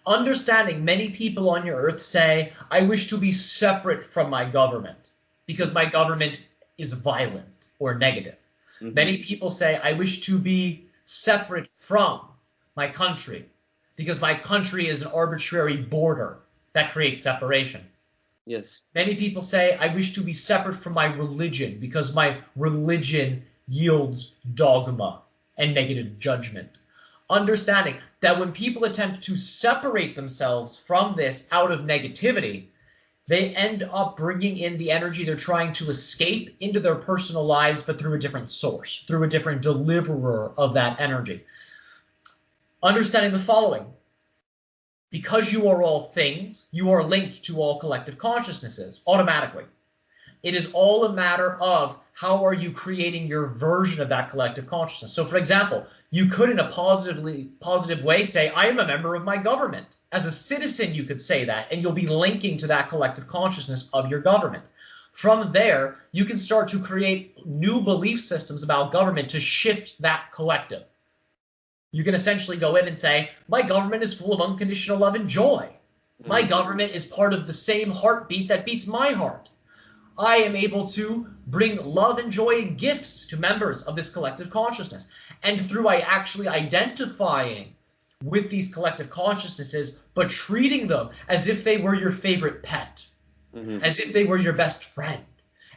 Speaker 1: Understanding many people on your earth say, I wish to be separate from my government because my government is violent or negative.
Speaker 2: Mm-hmm.
Speaker 1: Many people say, I wish to be separate from my country, because my country is an arbitrary border that creates separation.
Speaker 2: Yes.
Speaker 1: Many people say, I wish to be separate from my religion because my religion yields dogma and negative judgment. Understanding that when people attempt to separate themselves from this out of negativity, they end up bringing in the energy they're trying to escape into their personal lives, but through a different source, through a different deliverer of that energy. Understanding the following: because you are all things, you are linked to all collective consciousnesses automatically. It is all a matter of how are you creating your version of that collective consciousness. So, for example, you could in a positive way say, I am a member of my government. As a citizen, you could say that, and you'll be linking to that collective consciousness of your government. From there, you can start to create new belief systems about government to shift that collective. You can essentially go in and say, my government is full of unconditional love and joy. My government is part of the same heartbeat that beats my heart. I am able to bring love and joy and gifts to members of this collective consciousness. And through actually identifying with these collective consciousnesses, but treating them as if they were your favorite pet, as if they were your best friend,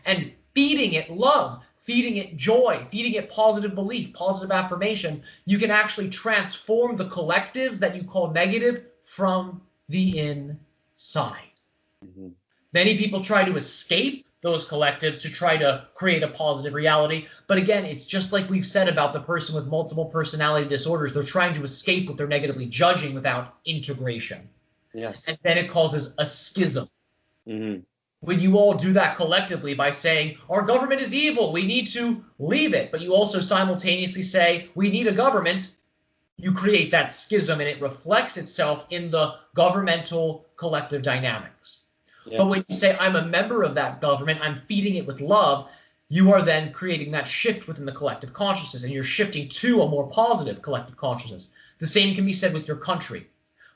Speaker 1: and feeding it love, feeding it joy, feeding it positive belief, positive affirmation, you can actually transform the collectives that you call negative from the inside. Many people try to escape those collectives to try to create a positive reality. But again, it's just like we've said about the person with multiple personality disorders. They're trying to escape what they're negatively judging without integration.
Speaker 2: Yes.
Speaker 1: And then it causes a schism. When you all do that collectively by saying, our government is evil, we need to leave it, but you also simultaneously say, we need a government, you create that schism, and it reflects itself in the governmental collective dynamics. Yeah. But when you say, I'm a member of that government, I'm feeding it with love, you are then creating that shift within the collective consciousness, and you're shifting to a more positive collective consciousness. The same can be said with your country.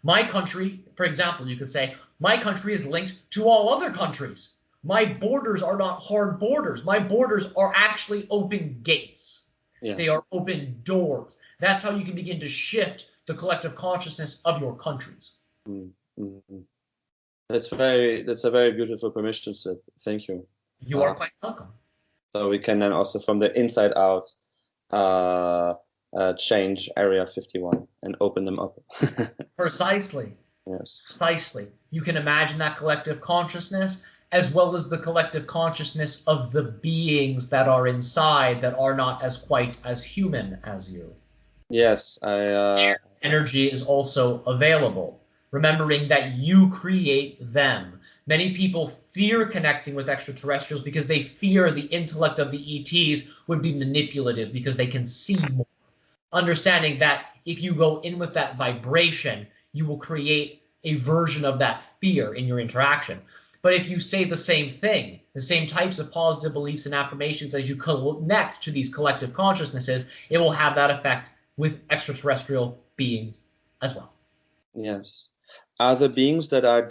Speaker 1: My country, for example, you could say, my country is linked to all other countries. My borders are not hard borders. My borders are actually open gates. Yeah. They are open doors. That's how you can begin to shift the collective consciousness of your countries.
Speaker 2: That's a very beautiful permission slip. Thank you.
Speaker 1: You are quite welcome.
Speaker 2: So we can then also from the inside out change Area 51 and open them up.
Speaker 1: Precisely.
Speaker 2: Yes.
Speaker 1: Precisely. You can imagine that collective consciousness as well as the collective consciousness of the beings that are inside that are not quite as human as you.
Speaker 2: Yes.
Speaker 1: Energy is also available. Remembering that you create them. Many people fear connecting with extraterrestrials because they fear the intellect of the ETs would be manipulative because they can see more. Understanding that if you go in with that vibration, you will create a version of that fear in your interaction. But if you say the same thing, the same types of positive beliefs and affirmations as you connect to these collective consciousnesses, it will have that effect with extraterrestrial beings as well.
Speaker 2: Yes. Are the beings that are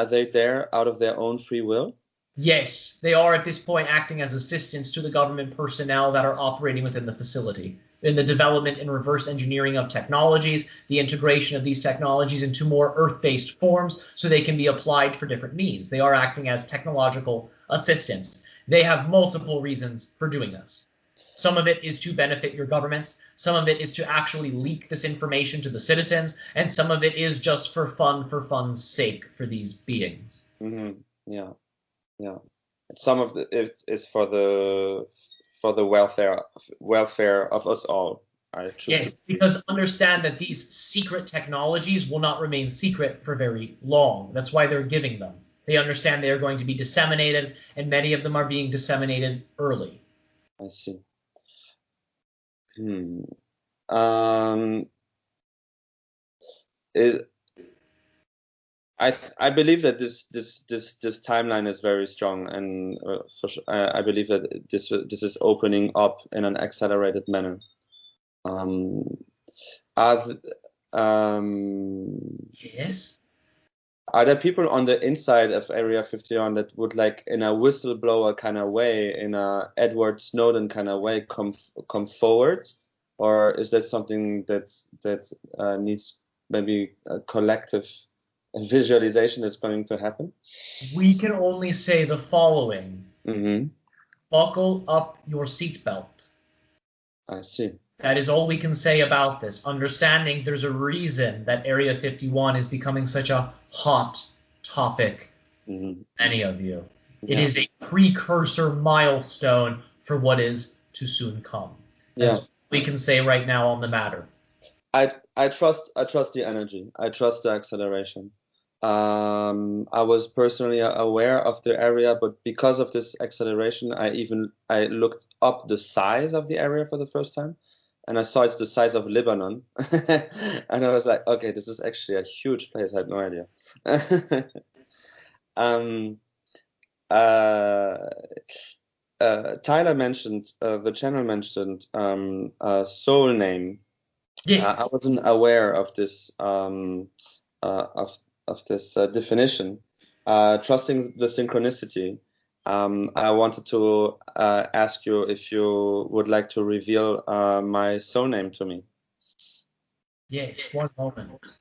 Speaker 2: they there out of their own free will?
Speaker 1: Yes, they are at this point acting as assistants to the government personnel that are operating within the facility. In the development and reverse engineering of technologies, the integration of these technologies into more earth-based forms so they can be applied for different means. They are acting as technological assistants. They have multiple reasons for doing this. Some of it is to benefit your governments. Some of it is to actually leak this information to the citizens. And some of it is just for fun's sake for these beings.
Speaker 2: Yeah. Yeah. Some of it is for the welfare of us all.
Speaker 1: Yes, because understand that these secret technologies will not remain secret for very long. That's why they're giving them. They understand they are going to be disseminated, and many of them are being disseminated early.
Speaker 2: I see. I believe that this timeline is very strong, and I believe that this is opening up in an accelerated manner.
Speaker 1: Yes.
Speaker 2: Are there people on the inside of Area 51 that would, like, in a whistleblower kind of way, in a Edward Snowden kind of way, come forward or is that something that needs maybe a collective visualization is going to happen?
Speaker 1: We can only say the following.
Speaker 2: Mm-hmm.
Speaker 1: Buckle up your seatbelt.
Speaker 2: I see.
Speaker 1: That is all we can say about this. Understanding there's a reason that Area 51 is becoming such a hot topic, many of you. It is a precursor milestone for what is to soon come. That's all we can say right now on the matter.
Speaker 2: I trust the energy. I trust the acceleration. I was personally aware of the area, but because of this acceleration, I looked up the size of the area for the first time, and I saw it's the size of Lebanon, and I was like, okay, this is actually a huge place. I had no idea. Tyler mentioned, the channel mentioned soul name.
Speaker 1: Yeah.
Speaker 2: I wasn't aware of this definition. Trusting the synchronicity. I wanted to ask you if you would like to reveal my soul name to me.
Speaker 1: Yes, one moment.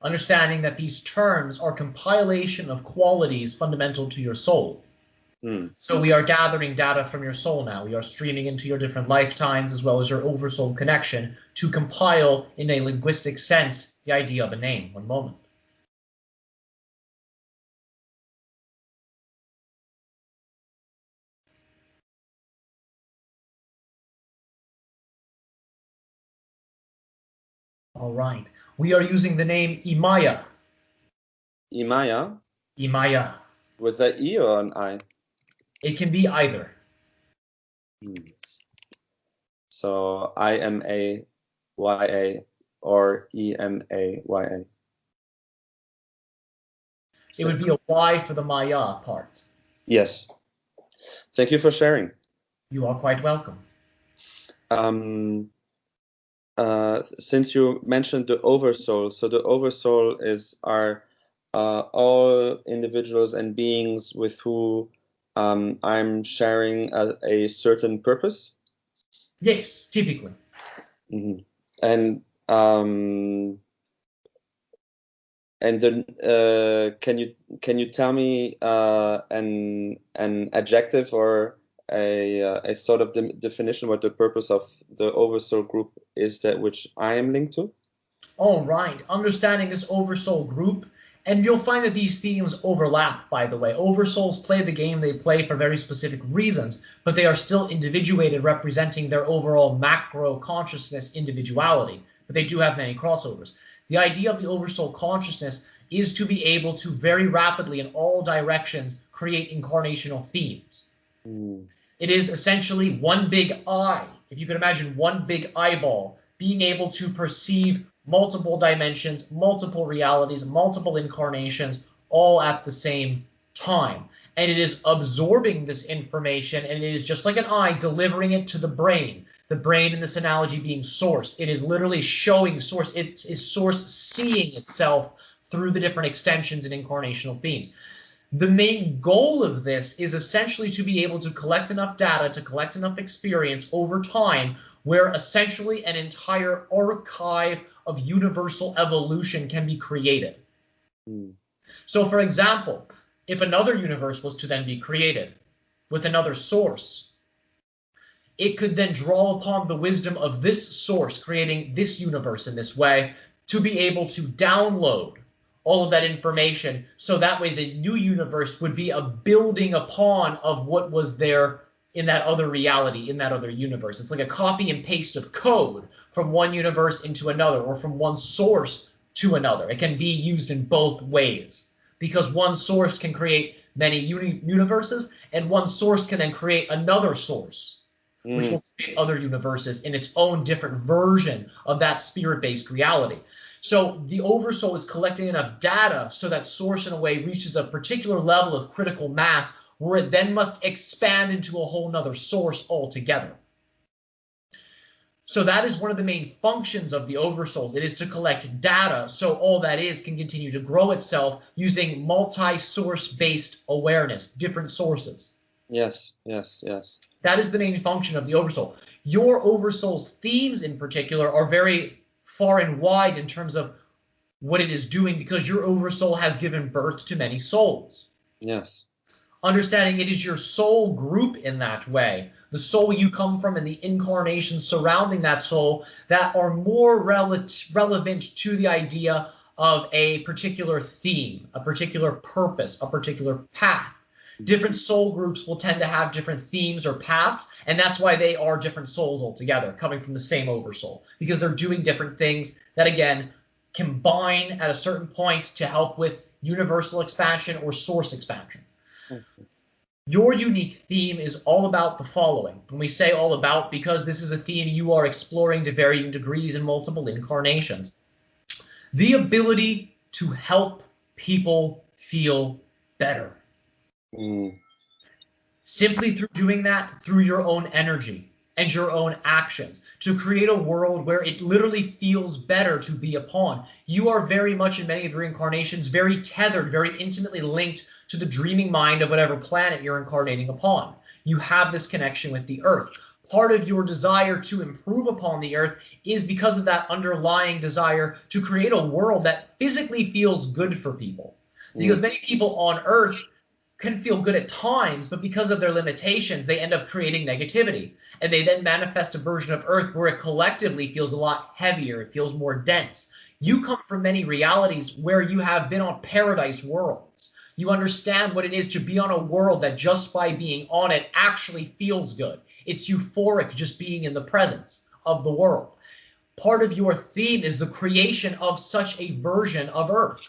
Speaker 1: Understanding that these terms are compilation of qualities fundamental to your soul. So we are gathering data from your soul now. We are streaming into your different lifetimes as well as your oversoul connection to compile in a linguistic sense the idea of a name. One moment. All right. We are using the name Imaya.
Speaker 2: Imaya?
Speaker 1: Imaya.
Speaker 2: With an E or an I?
Speaker 1: It can be either.
Speaker 2: So IMAYA or EMAYA.
Speaker 1: It would be a Y for the Maya part.
Speaker 2: Yes. Thank you for sharing.
Speaker 1: You are quite welcome.
Speaker 2: Since you mentioned the Oversoul, so the Oversoul are all individuals and beings with who I'm sharing a certain purpose?
Speaker 1: Yes, typically.
Speaker 2: Mm-hmm. And then can you tell me an adjective or a sort of definition what the purpose of the Oversoul group is that which I am linked to?
Speaker 1: All right. Understanding this Oversoul group, and you'll find that these themes overlap, by the way. Oversouls play the game they play for very specific reasons, but they are still individuated, representing their overall macro consciousness individuality. But they do have many crossovers. The idea of the Oversoul consciousness is to be able to very rapidly in all directions create incarnational themes. It is essentially one big eye. If you can imagine one big eyeball, being able to perceive multiple dimensions, multiple realities, multiple incarnations, all at the same time. And it is absorbing this information, and it is just like an eye delivering it to the brain. The brain in this analogy being source. It is literally showing source. It is source seeing itself through the different extensions and incarnational themes. The main goal of this is essentially to be able to collect enough data, to collect enough experience over time, where essentially an entire archive of universal evolution can be created. So, for example, if another universe was to then be created with another source, it could then draw upon the wisdom of this source, creating this universe in this way, to be able to download all of that information, so that way the new universe would be a building upon of what was there in that other reality, in that other universe. It's like a copy and paste of code from one universe into another, or from one source to another. It can be used in both ways, because one source can create many universes, and one source can then create another source, which will create other universes in its own different version of that spirit-based reality. So the Oversoul is collecting enough data so that source in a way reaches a particular level of critical mass, where it then must expand into a whole nother source altogether. So that is one of the main functions of the Oversouls. It is to collect data, so all that is can continue to grow itself using multi-source based awareness, different sources.
Speaker 2: Yes, yes, yes.
Speaker 1: That is the main function of the Oversoul. Your Oversoul's themes in particular are very far and wide in terms of what it is doing, because your Oversoul has given birth to many souls.
Speaker 2: Yes.
Speaker 1: Understanding it is your soul group in that way, the soul you come from and the incarnations surrounding that soul that are more relevant to the idea of a particular theme, a particular purpose, a particular path. Different soul groups will tend to have different themes or paths, and that's why they are different souls altogether, coming from the same Oversoul, because they're doing different things that, again, combine at a certain point to help with universal expansion or source expansion. Your unique theme is all about the following. When we say all about, because this is a theme you are exploring to varying degrees in multiple incarnations. The ability to help people feel better. Simply through doing that, through your own energy and your own actions, to create a world where it literally feels better to be upon. You are very much, in many of your incarnations, very tethered, very intimately linked to the dreaming mind of whatever planet you're incarnating upon. You have this connection with the earth. Part of your desire to improve upon the earth is because of that underlying desire to create a world that physically feels good for people. Because many people on earth can feel good at times, but because of their limitations, they end up creating negativity. And they then manifest a version of earth where it collectively feels a lot heavier, it feels more dense. You come from many realities where you have been on paradise worlds. You understand what it is to be on a world that just by being on it actually feels good. It's euphoric just being in the presence of the world. Part of your theme is the creation of such a version of earth.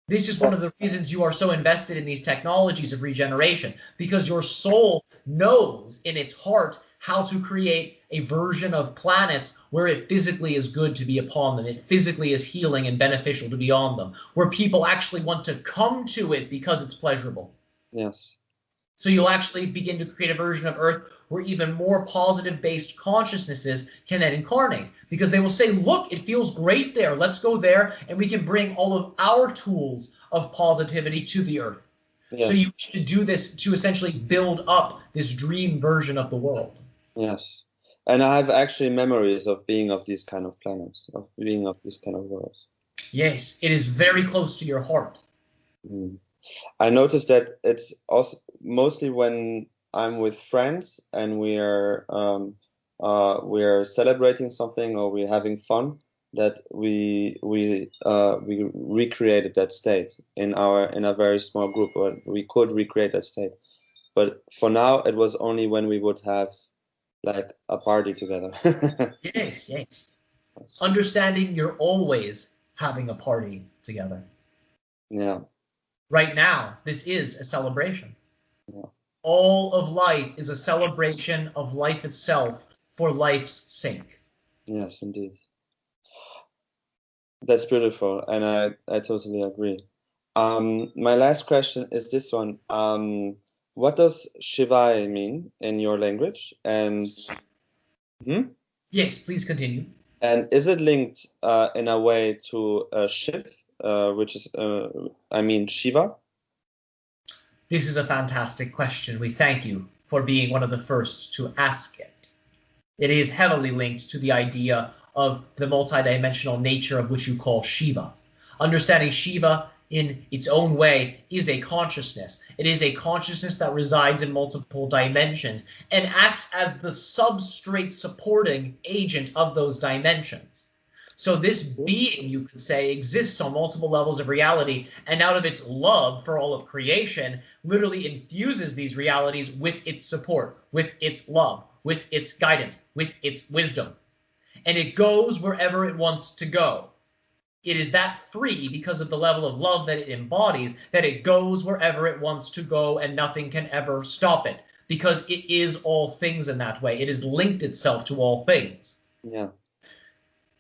Speaker 1: This is one of the reasons you are so invested in these technologies of regeneration, because your soul knows in its heart how to create a version of planets where it physically is good to be upon them, it physically is healing and beneficial to be on them, where people actually want to come to it because it's pleasurable.
Speaker 2: Yes.
Speaker 1: So you'll actually begin to create a version of Earth where even more positive-based consciousnesses can then incarnate, because they will say, look, it feels great there. Let's go there, and we can bring all of our tools of positivity to the Earth. Yes. So you should do this to essentially build up this dream version of the world.
Speaker 2: Yes. And I have actually memories of being of these kind of planets, of being of this kind of worlds.
Speaker 1: Yes, it is very close to your heart.
Speaker 2: I noticed that it's also mostly when I'm with friends and we're celebrating something or we're having fun that we recreated that state in a very small group, or we could recreate that state. But for now, it was only when we would have like a party together.
Speaker 1: Yes. Understanding you're always having a party together.
Speaker 2: Yeah.
Speaker 1: Right now, this is a celebration.
Speaker 2: Yeah.
Speaker 1: All of life is a celebration of life itself for life's sake.
Speaker 2: Yes, indeed. That's beautiful, and I totally agree. My last question is this one. What does shivai mean in your language? And
Speaker 1: Yes, please continue.
Speaker 2: And is it linked in a way to Shiv, which is, Shiva?
Speaker 1: This is a fantastic question. We thank you for being one of the first to ask it. It is heavily linked to the idea of the multidimensional nature of which you call Shiva. Understanding Shiva in its own way is a consciousness. It is a consciousness that resides in multiple dimensions and acts as the substrate supporting agent of those dimensions. So this being, you could say, exists on multiple levels of reality, and out of its love for all of creation, literally infuses these realities with its support, with its love, with its guidance, with its wisdom. And it goes wherever it wants to go. It is that free because of the level of love that it embodies, that it goes wherever it wants to go and nothing can ever stop it, because it is all things in that way. It has linked itself to all things.
Speaker 2: Yeah.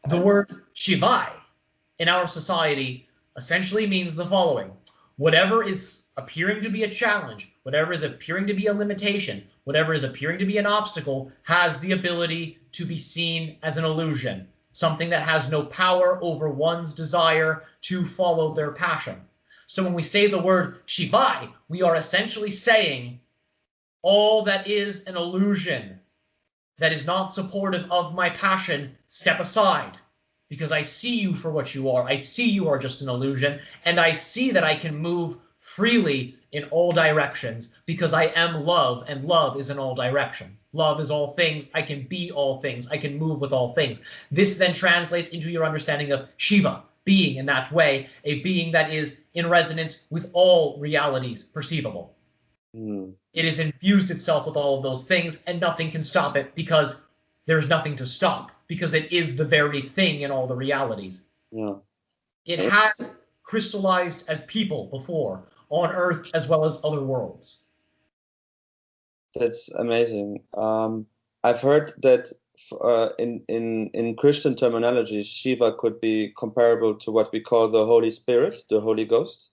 Speaker 1: The word shivai in our society essentially means the following. Whatever is appearing to be a challenge, whatever is appearing to be a limitation, whatever is appearing to be an obstacle, has the ability to be seen as an illusion, something that has no power over one's desire to follow their passion. So when we say the word shivai, we are essentially saying all that is an illusion, that is not supportive of my passion, step aside. Because I see you for what you are. I see you are just an illusion, and I see that I can move freely in all directions because I am love, and love is in all directions. Love is all things. I can be all things. I can move with all things. This then translates into your understanding of Shiva, being in that way, a being that is in resonance with all realities perceivable. It has infused itself with all of those things, and nothing can stop it because there's nothing to stop, because it is the very thing in all the realities.
Speaker 2: Yeah.
Speaker 1: It has crystallized as people before, on Earth as well as other worlds.
Speaker 2: That's amazing. I've heard that in Christian terminology, Shiva could be comparable to what we call the Holy Spirit, the Holy Ghost.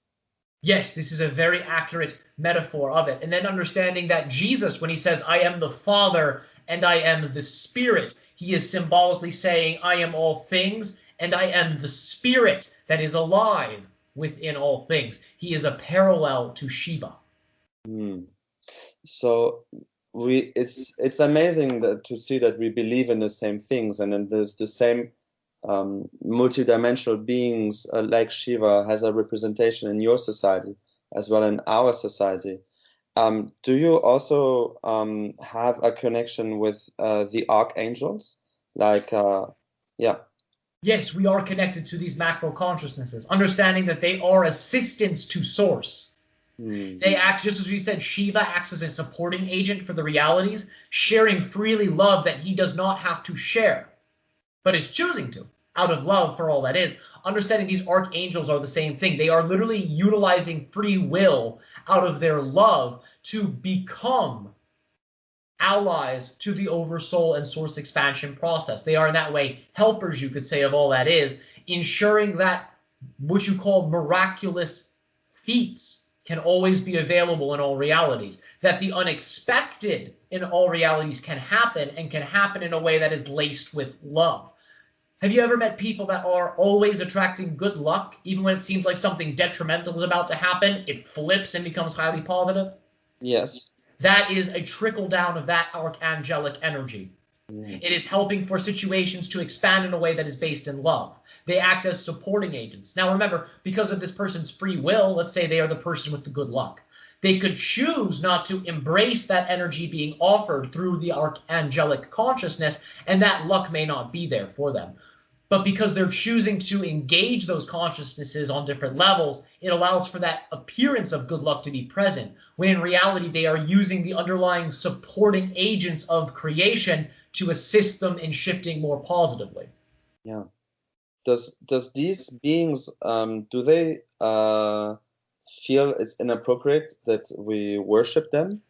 Speaker 1: Yes, this is a very accurate metaphor of it. And then understanding that Jesus, when he says, I am the Father and I am the Spirit, he is symbolically saying, I am all things and I am the Spirit that is alive within all things. He is a parallel to Shiva.
Speaker 2: So it's amazing to see that we believe in the same things, and then there's the same multidimensional beings like Shiva has a representation in your society as well in our society. Do you also have a connection with the Archangels?
Speaker 1: Yes, we are connected to these macro consciousnesses, understanding that they are assistants to source. They act, just as we said, Shiva acts as a supporting agent for the realities, sharing freely love that he does not have to share, but is choosing to, out of love for all that is. Understanding these archangels are the same thing. They are literally utilizing free will out of their love to become allies to the Oversoul and source expansion process. They are in that way helpers, you could say, of all that is, ensuring that what you call miraculous feats can always be available in all realities, that the unexpected in all realities can happen, and can happen in a way that is laced with love. Have you ever met people that are always attracting good luck, even when it seems like something detrimental is about to happen, it flips and becomes highly positive?
Speaker 2: Yes.
Speaker 1: That is a trickle down of that archangelic energy. It is helping for situations to expand in a way that is based in love. They act as supporting agents. Now remember, because of this person's free will, let's say they are the person with the good luck, they could choose not to embrace that energy being offered through the archangelic consciousness, and that luck may not be there for them. But because they're choosing to engage those consciousnesses on different levels, it allows for that appearance of good luck to be present, when in reality they are using the underlying supporting agents of creation to assist them in shifting more positively.
Speaker 2: Yeah. Does these beings do they feel it's inappropriate that we worship them,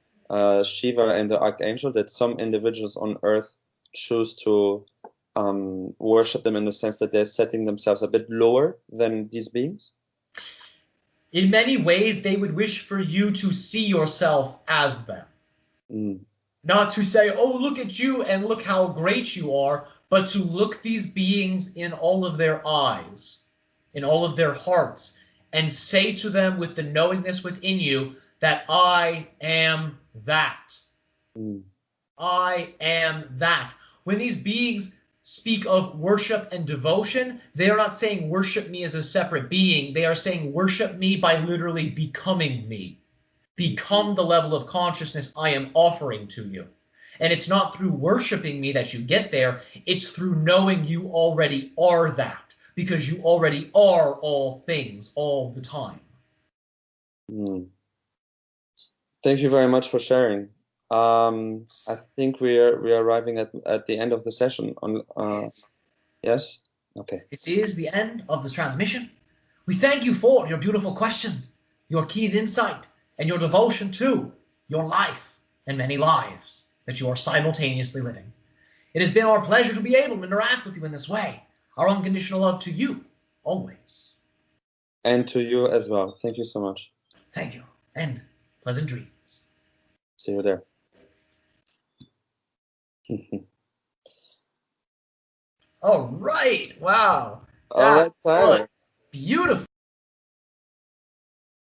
Speaker 2: Shiva and the Archangel, that some individuals on Earth choose to worship them in the sense that they're setting themselves a bit lower than these beings?
Speaker 1: In many ways, they would wish for you to see yourself as them. Not to say, oh, look at you and look how great you are, but to look these beings in all of their eyes, in all of their hearts, and say to them with the knowingness within you that I am that. I am that. When these beings speak of worship and devotion, they are not saying worship me as a separate being. They are saying worship me by literally becoming me. Become the level of consciousness I am offering to you. And it's not through worshiping me that you get there. It's through knowing you already are that, because you already are all things all the time.
Speaker 2: Thank you very much for sharing. I think we are arriving at the end of the session. Yes? Okay.
Speaker 1: This is the end of this transmission. We thank you for your beautiful questions, your keen insight, and your devotion to your life and many lives that you are simultaneously living. It has been our pleasure to be able to interact with you in this way. Our unconditional love to you, always.
Speaker 2: And to you as well. Thank you so much.
Speaker 1: Thank you, and pleasant dreams.
Speaker 2: See you there.
Speaker 1: All right. Wow.
Speaker 2: All right, Tyler.
Speaker 1: Beautiful.